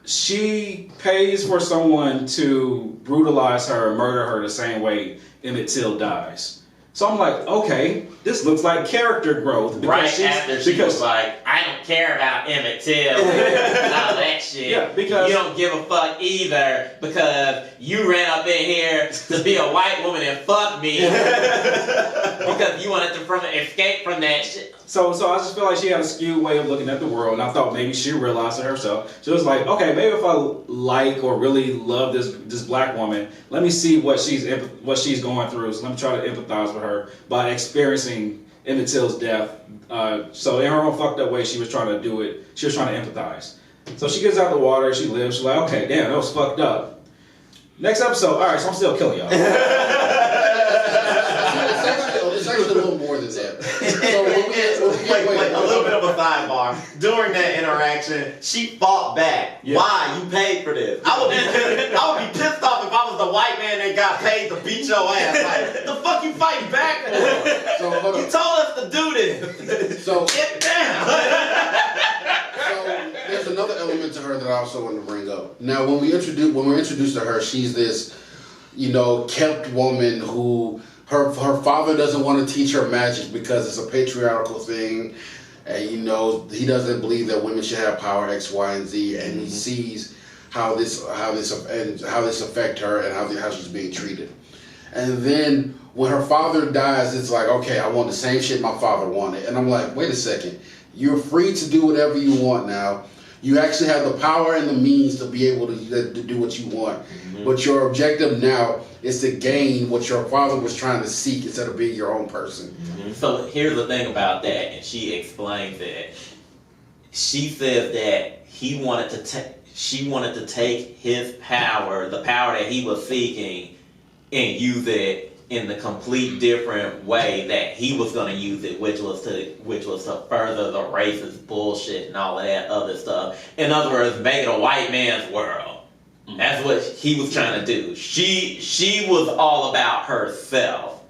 She pays for someone to brutalize her, murder her the same way Emmett Till dies. So I'm like, okay, this looks like character growth. Right after she was like, I don't care about Emmett Till and all that shit. Yeah, because you don't give a fuck either because you ran up in here to be a white woman and fuck me because you wanted to escape from that shit. So I just feel like she had a skewed way of looking at the world, and I thought maybe she realized it herself. She was like, okay, maybe if I like or really love this black woman, let me see what she's going through. So let me try to empathize with her by experiencing Emmett Till's death. So in her own fucked up way, she was trying to do it. She was trying to empathize. So she gets out of the water. She lives. She's like, okay, damn, that was fucked up. Next episode. All right, so I'm still killing y'all. It's actually a little more than that. So wait, a little bit of a sidebar. During that interaction, she fought back. Yeah. Why? You paid for this. I would be pissed off if I was the white man that got paid to beat your ass. Like, the fuck you fighting back for? So hold on. You told us to do this. So Get down. So there's another element to her that I also want to bring up. Now, when we're introduced to her, she's this, kept woman who her father doesn't want to teach her magic because it's a patriarchal thing, and he doesn't believe that women should have power X, Y, and Z, and he sees how this affect her and how she's being treated. And then when her father dies, it's like, okay, I want the same shit my father wanted, and I'm like, wait a second. You're free to do whatever you want now. You actually have the power and the means to be able to do what you want. Mm-hmm. But your objective now is to gain what your father was trying to seek instead of being your own person. Mm-hmm. So here's the thing about that, and she explains it. She says that she wanted to take his power, the power that he was seeking, and use it in the complete different way that he was going to use it, which was to further the racist bullshit and all of that other stuff. In other words, make it a white man's world. That's what he was trying to do. She was all about herself.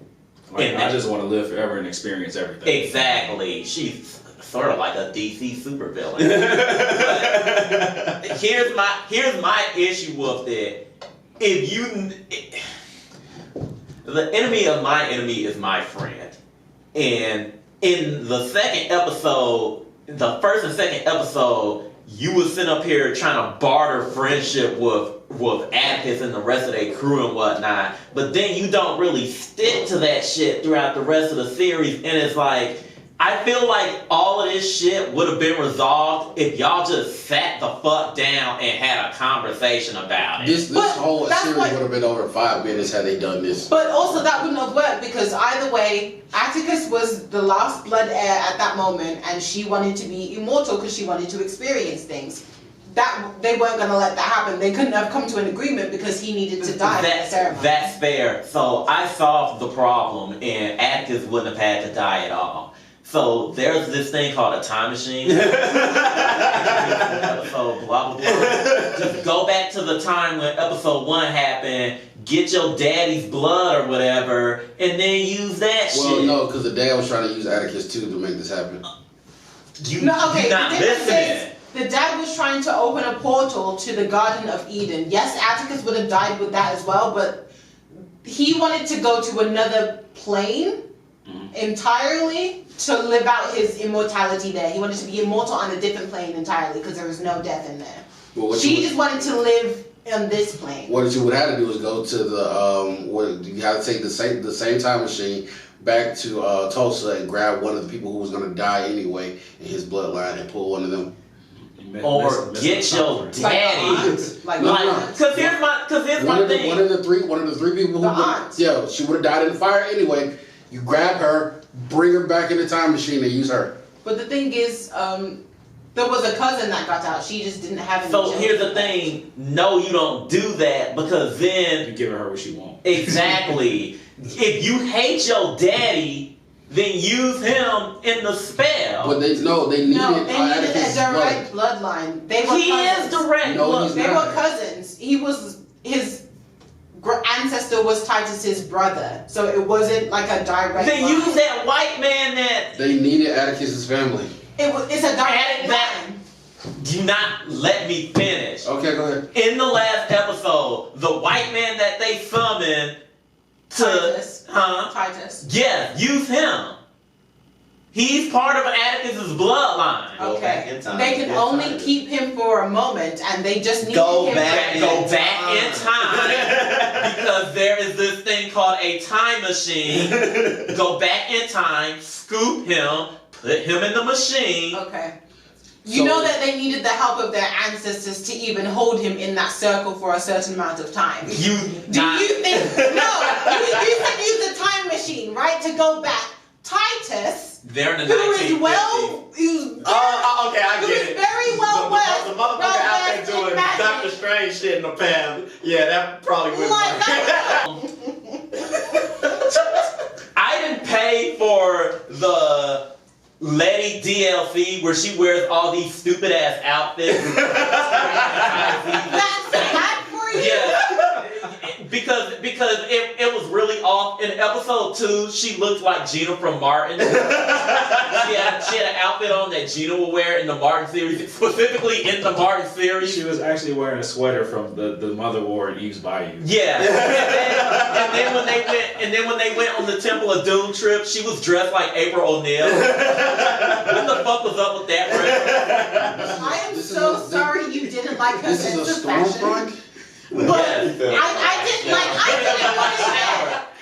Like, I just want to live forever and experience everything. Exactly. She's sort of like a DC supervillain. But here's my issue with it. The enemy of my enemy is my friend. And in the first and second episode, you was sitting up here trying to barter friendship with Atticus and the rest of their crew and whatnot. But then you don't really stick to that shit throughout the rest of the series. And it's like, I feel like all of this shit would have been resolved if y'all just sat the fuck down and had a conversation about it. This whole series would have been over 5 minutes had they done this. But also that wouldn't have worked because either way, Atticus was the last blood heir at that moment, and she wanted to be immortal because she wanted to experience things. That they weren't going to let that happen. They couldn't have come to an agreement because he needed to die in the ceremony. That's fair. So I solved the problem, and Atticus wouldn't have had to die at all. So there's this thing called a time machine. Episode blah blah blah. Just go back to the time when episode 1 happened, get your daddy's blood or whatever, and then use that shit. Well, no, because the dad was trying to use Atticus too to make this happen. You're not listening. The dad was trying to open a portal to the Garden of Eden. Yes, Atticus would have died with that as well, but he wanted to go to another plane entirely to live out his immortality there. He wanted to be immortal on a different plane entirely because there was no death in there. Well, she just wanted to live on this plane. What you would have to do is go to the you have to take the same time machine back to Tulsa and grab one of the people who was going to die anyway in his bloodline and pull one of them. Or get your daddy. Because here's my thing. One of the three people who she would have died in the fire anyway. You grab her, bring her back in the time machine, and use her. But the thing is, there was a cousin that got out. She just didn't have any children. Here's the thing. No, you don't do that because then... You're giving her what she wants. Exactly. If you hate your daddy, then use him in the spell. But they needed a direct bloodline. They were cousins. Is direct blood. They were cousins. His ancestor was Titus's brother, so it wasn't like a direct. Then line. use that white man that. They needed Atticus's family. It's a direct line. Do not let me finish. Okay, go ahead. In the last episode, the white man that they summoned Titus. Huh? Titus. Yeah, use him. He's part of Atticus's bloodline. Go back in Okay. time. They can Get only Titus. keep him for a moment, and they just need Go him. back for- Go back in time because there is this thing called a time machine. Go back in time, scoop him, put him in the machine. Okay. You So- know that they needed the help of their ancestors to even hold him in that circle for a certain amount of time. Do you think? No, you said use the time machine, right, to go back. Titus, They're in the who is 1950s. Okay, I who get is it. very well versed. The motherfucker out there doing Doctor Strange shit in the past. Yeah, that probably wouldn't Like work. that. I didn't pay for the Letty DLC where she wears all these stupid ass outfits. That's bad for you. Yeah, because it was really off. In episode 2, she looked like Gina from Martin. she had an outfit on that Gina will wear in the Martin series, specifically in the Martin series. She was actually wearing a sweater from the Mother War in Eve's Bayou. Yeah, and then when they went on the Temple of Doom trip, she was dressed like April O'Neil. What the fuck was up with that reference? I am This is so a- sorry you didn't like her This is sense a of fashion. stormfront. But Yes. I didn't want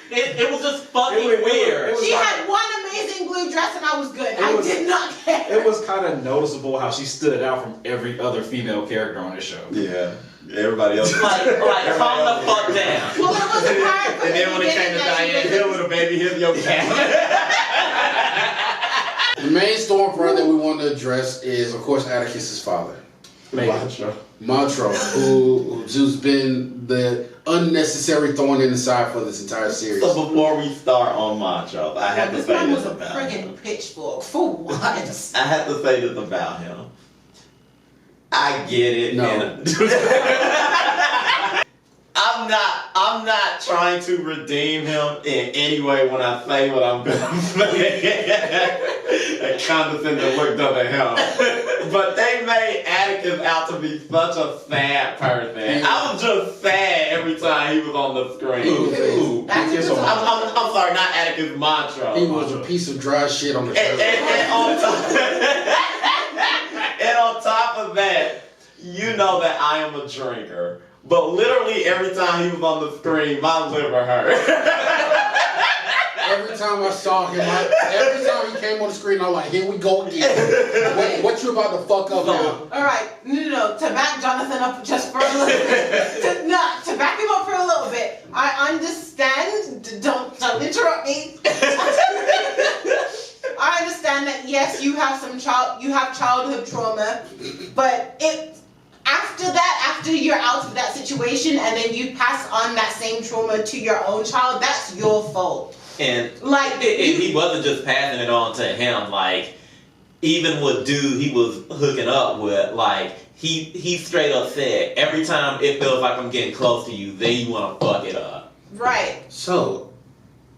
to. It was just fucking It was- weird. it was She like- had one amazing blue dress and I was good. It I was- did not care. It was kind of noticeable how she stood out from every other female character on this show. Yeah, everybody else. Like calm the fuck down. Well, it was apparent from And then the when it came beginning to that she Diane was- Hill with a baby Hippo cat. The main stormfront that we want to address is, of course, Atticus's father, Montro, who's been the unnecessary thorn in the side for this entire series. So before we start on Macho, I have to This say man this was a about him. friggin' pitchchfork. For what? I have to say this about him. I get it. No. and- I'm not trying to redeem him in any way when I say what I'm gonna say. And condescending looked up at him. But they made Atticus out to be such a sad person. I was just sad every time he was on the screen. Ooh. Atticus was I'm sorry, not Atticus, Montro. He was a piece of dry shit on the And, show. and on top, and on top of that, you know that I am a drinker. But literally every time he was on the screen, my liver hurt. Every time I saw him, every time he came on the screen, I'm like, here we go again. What you about to fuck up now? All right, no. To back Jonathan up just for a little bit. To back him up for a little bit. I understand. Don't interrupt me. I understand that yes, you have childhood trauma, but after you're out of that situation and then you pass on that same trauma to your own child, that's your fault. And Like he wasn't just passing it on to him. Like even with dude he was hooking up with, like he straight up said, every time it feels like I'm getting close to you, then you want to fuck it up. right. So,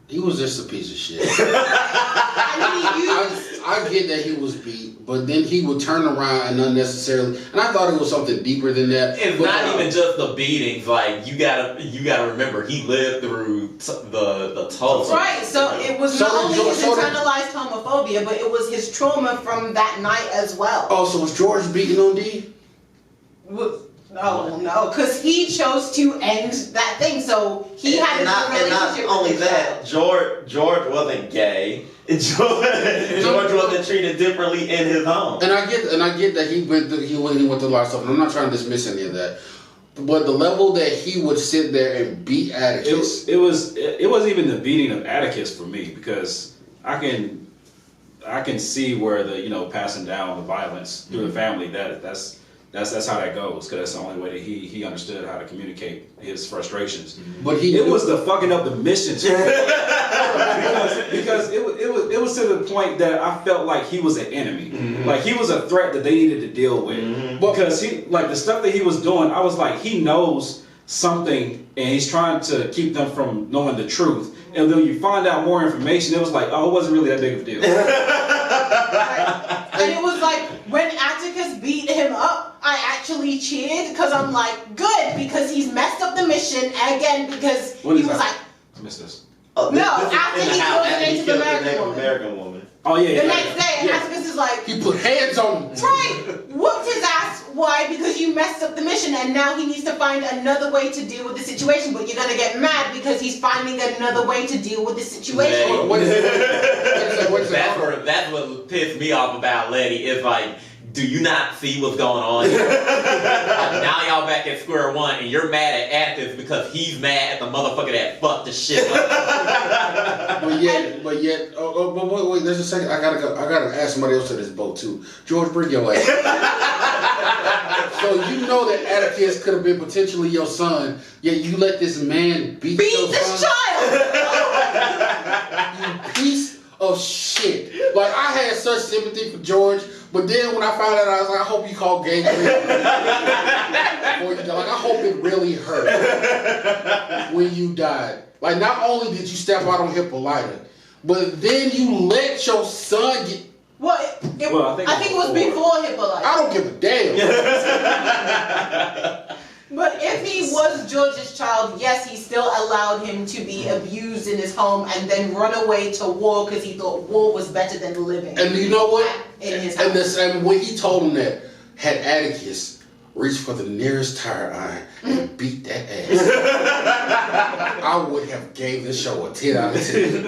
he was just a piece of shit. And he used I I get that he was beat, but then he would turn around and unnecessarily, and I thought it was something deeper than that. It's But, not even just the beatings. Like you gotta remember, he lived through the Tulsa. Right, so it was So not only his so the- internalized homophobia, but it was his trauma from that night as well. Oh, so was George beating on D? Oh no, because he chose to end that thing, so he had a not good relationship with only his that, child. George wasn't gay. George wasn't treated differently in his home. And I get that he went through a lot of stuff, and I'm not trying to dismiss any of that. But the level that he would sit there and beat Atticus, It wasn't even the beating of Atticus for me, because I can see where the passing down the violence through the family, that's how that goes, because that's the only way that he understood how to communicate his frustrations. but It was the fucking up the mission because it was to the point that I felt like he was an enemy, like he was a threat that they needed to deal with. Because he, like, the stuff that he was doing, I was like, he knows something and he's trying to keep them from knowing the truth. And then you find out more information, it was like, oh, it wasn't really that big of a deal. And it was like when Atticus beat him up, I actually cheered because I'm like, good, because he's messed up the mission again because What he is was that? like, I missed this. No, after he killed the Native killed the American Native woman. American woman. Oh yeah. The next day, Atticus is like, He put hands on him. right, whooped his ass. Why? Because you messed up the mission, and now he needs to find another way to deal with the situation. But you're gonna get mad because he's finding another way to deal with the situation. Yeah. What is it? That's what pissed me off about Letty. Is like, do you not see what's going on here? Now y'all back at square one, and you're mad at Atticus because he's mad at the motherfucker that fucked the shit up. But yet, wait, there's a second. I gotta ask somebody else to this boat too. George, bring your ass. So you know that Atticus could have been potentially your son, yet you let this man beat your this son? child! You piece of shit. Like, I had such sympathy for George, but then when I found out, I was like, I hope you called gangrene. Like, I hope it really hurt when you died. Like, not only did you step out on Hippolyta, but then you let your son get... Well, I think it was before Hippolyta. I don't give a damn. But if he was George's child, yes, he still allowed him to be abused in his home and then run away to war because he thought war was better than living. And you know what? In his house. And when he told him that, had Atticus reached for the nearest tire iron and beat that ass, I would have gave this show a 10 out of 10.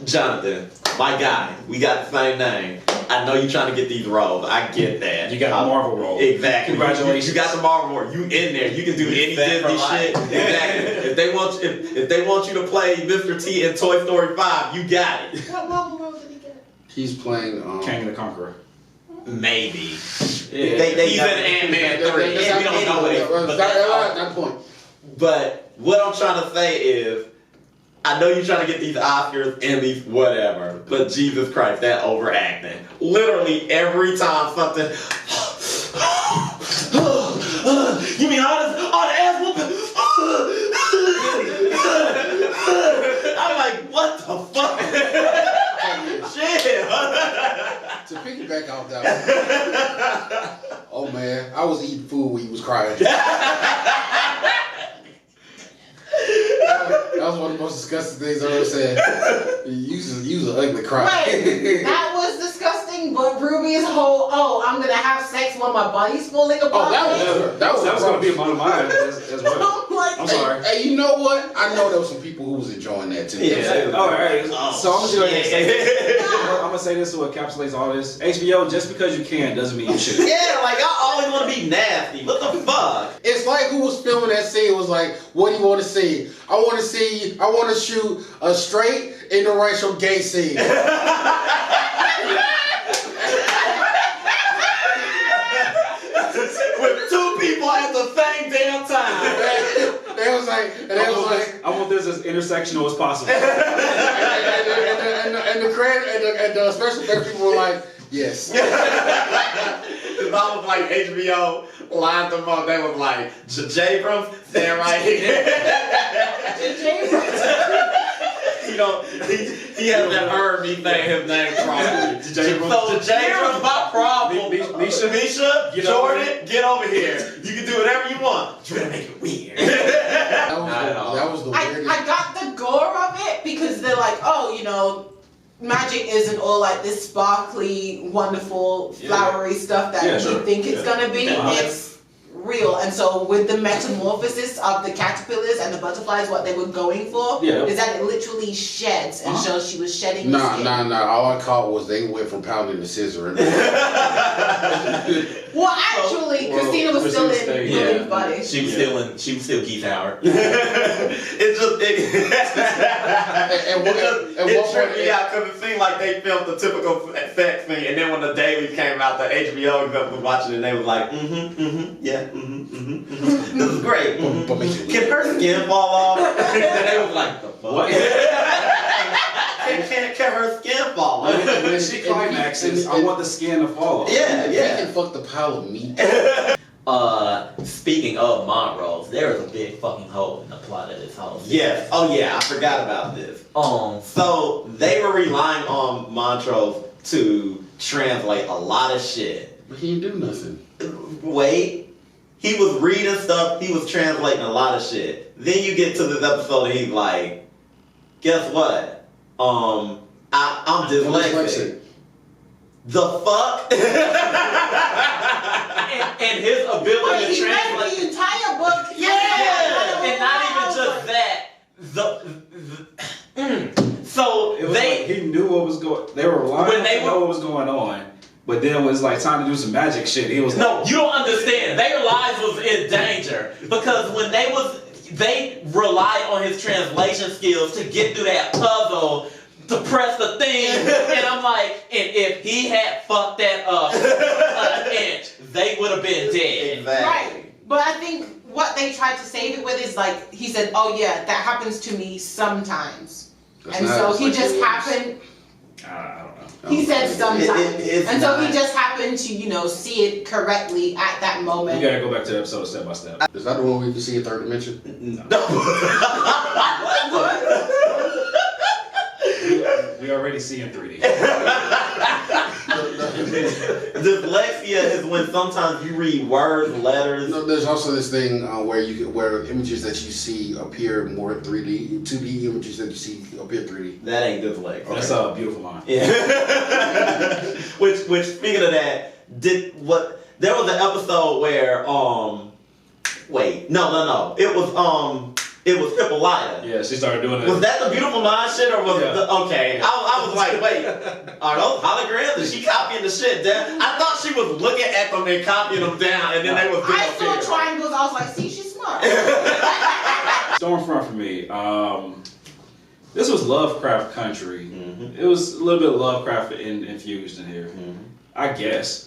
Jonathan, my guy, we got the same name. I know you're trying to get these roles. I get that. You got the Marvel role. Exactly. Congratulations. You got the Marvel role. You in there. You can do any Disney shit. Exactly. If they want you to play Mr. T in Toy Story 5, you got it. What Marvel role did he get? He's playing Kang the Conqueror. Maybe. Yeah. He's in Ant-Man 3. We don't know it. But that's not the point. But what I'm trying to say is, I know you're trying to get these Oscars, Emmys, whatever, but Jesus Christ, that overacting. Literally every time something. You mean all the ass whooping? I'm like, what the fuck? Shit. To piggyback off that one, oh man, I was eating food when he was crying. That was one of the most disgusting things I ever said. You was an ugly cry. Right. That was disgusting, but Ruby's whole, I'm gonna have sex while my body's falling apart. Oh, that was gonna be on mine as well. I'm sorry. Hey, you know what? I know there were some people who was enjoying that too. Yeah. All right. So I'm gonna go ahead and say this. Yeah. I'm gonna say this to encapsulates all this. HBO, just because you can doesn't mean you should. Yeah, like I always want to be nasty. What the fuck? It's like who was filming that scene was like, what do you want to see? I want to shoot a straight interracial gay scene. With two people at the same damn time. They was like, I want this as intersectional as possible. and the special effects people were like, yes. Cause I was like HBO lined them up. They was like J-Abrams, stand right here. You know, he has that herb. He saying his name properly. So J-Abrams, my problem. Misha, Jordan, get over here. You can do whatever you want. You're gonna make it weird. That was the weirdest. I got the gore of it because they're like, magic isn't all like this sparkly, wonderful, flowery stuff that you think it's gonna be. It's real. And so with the metamorphosis of the caterpillars and the butterflies, what they were going for is that it literally sheds, and so she was shedding the skin. All I caught was they went from pounding to scissoring. Well, actually, Christina was still in Ruby's body. She was still Keith Howard. It tripped me out because it seemed like they filmed the typical sex thing, and then when the dailies came out, the HBO execs was watching it, and they was like, this is great. Can her skin fall off? And they was like, the fuck? What? Can her skin fall off? When she climaxes, I want the skin to fall off. Yeah. He can fuck the pile of meat. Speaking of Montrose, there is a big fucking hole in the plot of this whole season. Yes. Oh yeah, I forgot about this. So they were relying on Montrose to translate a lot of shit. But he didn't do nothing. Wait. He was reading stuff, he was translating a lot of shit. Then you get to this episode and he's like, guess what? I'm dyslexic. The fuck? and his ability But to he read translate. the entire book. Yeah, and not even just that. So It was like he knew what was going. They were relying When they to know what was going on, but then when it was like time to do some magic shit, he was no, like, you don't understand. Their lives was in danger because when they relied on his translation skills to get through that puzzle. To press the thing, and I'm like, and if he had fucked that up an inch, they would have been dead. Exactly. Right. But I think what they tried to save it with is like, he said, oh yeah, that happens to me sometimes. That's And not so as he like just it was. happened, I don't know. he said sometimes. It's And so he not- just happened to, see it correctly at that We moment. gotta go back to the episode step by step. Is that the one where you can see a third dimension? We already see in 3D. Dyslexia is when sometimes you read words, letters. No, there's also this thing where images that you see appear more 3D, 2D images that you see appear 3D. That ain't dyslexia. That's a beautiful mind. Yeah. which speaking of that, there was an episode where it was Hippolyta. Yeah, she started doing it. Was that the beautiful mind shit or was Yeah. okay? I was like, wait, are those holograms? Is she copying the shit down? I thought she was looking at them and copying them down, and then they was doing I saw it. triangles, I was like, see, she's smart. Stormfront for me. This was Lovecraft Country. Mhm. It was a little bit of Lovecraft infused in here. Mhm. I guess.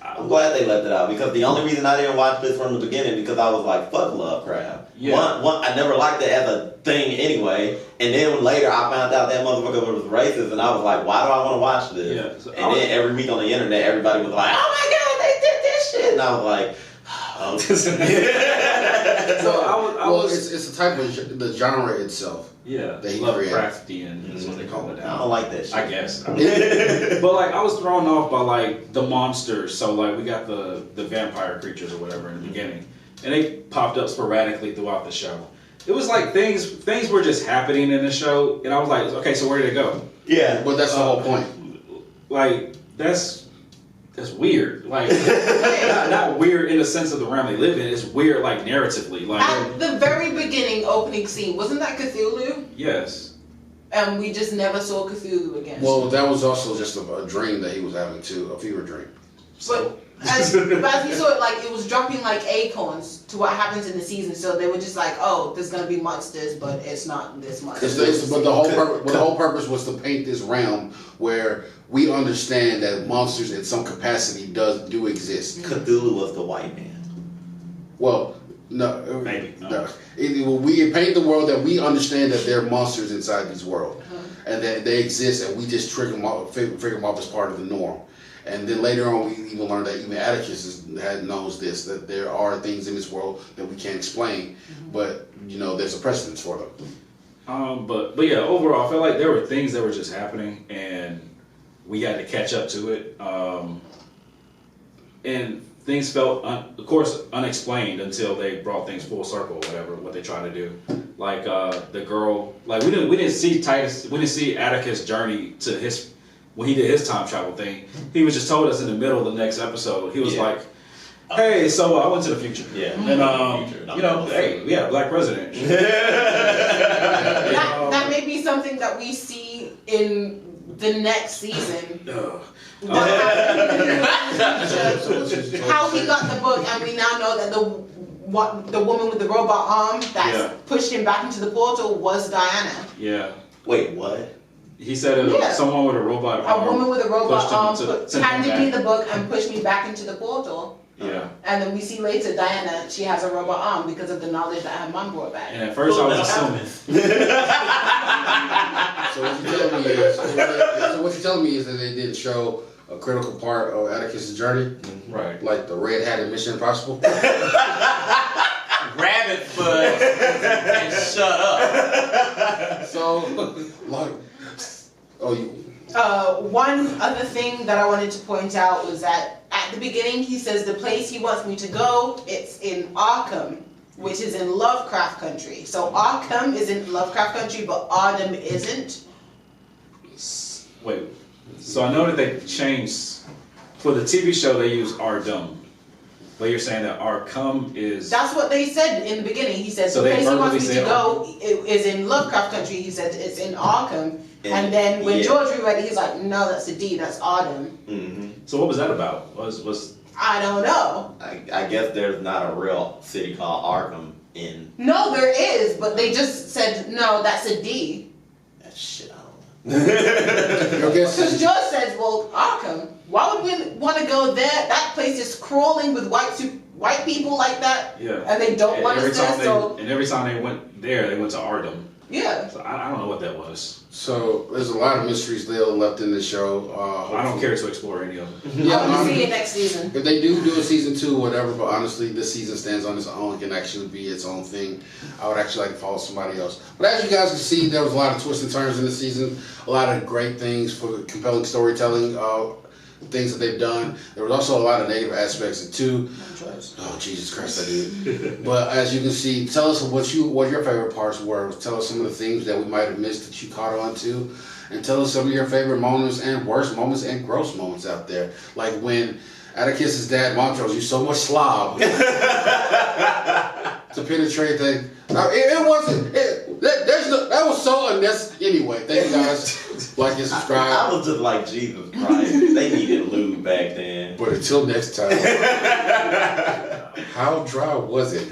I'm glad they left it out because the only reason I didn't watch this from the beginning because I was like, fuck Lovecraft. Yeah. One, I never liked it as a thing anyway, and then later I found out that motherfucker was racist, and I was like, why do I want to watch this? Yeah, so and then every week on the internet, everybody was like, oh my god, they did this shit, and I was like, oh. So I was It's a type of the genre itself. yeah, They Lovecraftian is what they call it I now. don't like that shit. I guess. But like I was thrown off by like the monsters. So like we got the vampire creatures or whatever in the beginning, and they popped up sporadically throughout the show. It was like things were just happening in the show, and I was like, okay, so where did it go? Yeah. But that's the whole point. Like that's weird. Like not weird in the sense of the realm they live in. It's weird like narratively. Like At the very beginning opening scene, wasn't that Cthulhu? yes. And we just never saw Cthulhu again. Well, that was also just a dream that he was having too, a fever dream. But as we saw it, like it was dropping like acorns to what happens in the season. So they were just like, "Oh, there's gonna be monsters, but it's not this monster." But the whole purpose was to paint this realm where we understand that monsters in some capacity do exist. Cthulhu was the white man. Well, no, Maybe, no. no. We paint the world that we understand that there are monsters inside this world, and that they exist, and we just figure them out as part of the norm. And then later on, we even learned that even Atticus knows this, that there are things in this world that we can't explain, but there's a precedence for them. But yeah, overall, I felt like there were things that were just happening, and we had to catch up to it. And things felt, of course, unexplained until they brought things full circle, whatever what they tried to do. Like the girl, like we didn't see Atticus' journey to his when he did his time travel thing. He was just told us in the middle of the next episode. He was like, "Hey, so I went to the future." Yeah. And hey, we had a black president. That may be something that we see in the next season. What happened in the future, how he got the book, and we now know that the woman with the robot arm that pushed him back into the portal was Diana. Yeah. Wait, what? He said someone with a robot arm. A woman with a robot arm sent him handed me back. the book and pushed me back into the portal. Yeah. And then we see later Diana, she has a robot arm because of the knowledge that her mom brought back. And at first I was assuming. So what you're telling me is that they didn't show a critical part of Atticus' journey, Right. like the red hat in Mission Impossible. Rabbit foot and shut up. So, One other thing that I wanted to point out was that at the beginning he says the place he wants me to go, it's in Arkham. which is in Lovecraft Country. So Arkham is in Lovecraft Country, but Ardham isn't. Wait, so I know that they changed, for the TV show they use Ardum, but you're saying that Arkham is... That's what they said in the beginning. He said, So the they place he wants verbally me to said go is in Lovecraft Country. He said, it's in Arkham. And then when yeah. George reread it, he's like, no, that's a D, that's Ardham. Mm-hmm. So what was that about? Was I don't know. I guess there's not a real city called Arkham in No, there is, but they just said, no, that's a D. that shit. I don't know. Your guess Because is George says, well, Arkham, why would we want to go there? That place is crawling with white people like that, Yeah. and they don't want us there, so, and every time they went there, they went to Ardum. yeah. So I don't know what that was. so. There's a lot of mysteries still left in the show. I don't care to explore any of them. Yeah, I want to see it next season. if they do a season 2 or whatever, but honestly, this season stands on its own, can actually be its own thing. I would actually like to follow somebody else. But as you guys can see, there was a lot of twists and turns in the season, a lot of great things for compelling storytelling, things that they've done. There was also a lot of negative aspects too. Oh Jesus Christ, I did. But as you can see, tell us what your favorite parts were. Tell us some of the things that we might have missed that you caught on to. And tell us some of your favorite moments and worst moments and gross moments out there. Like when Atticus's dad Montrose used so much slob to penetrate that. It wasn't. That was so unnecessary. Anyway, thank you guys. Like and subscribe. I was just like, Jesus Christ. They needed lube back then. But until next time, how dry was it?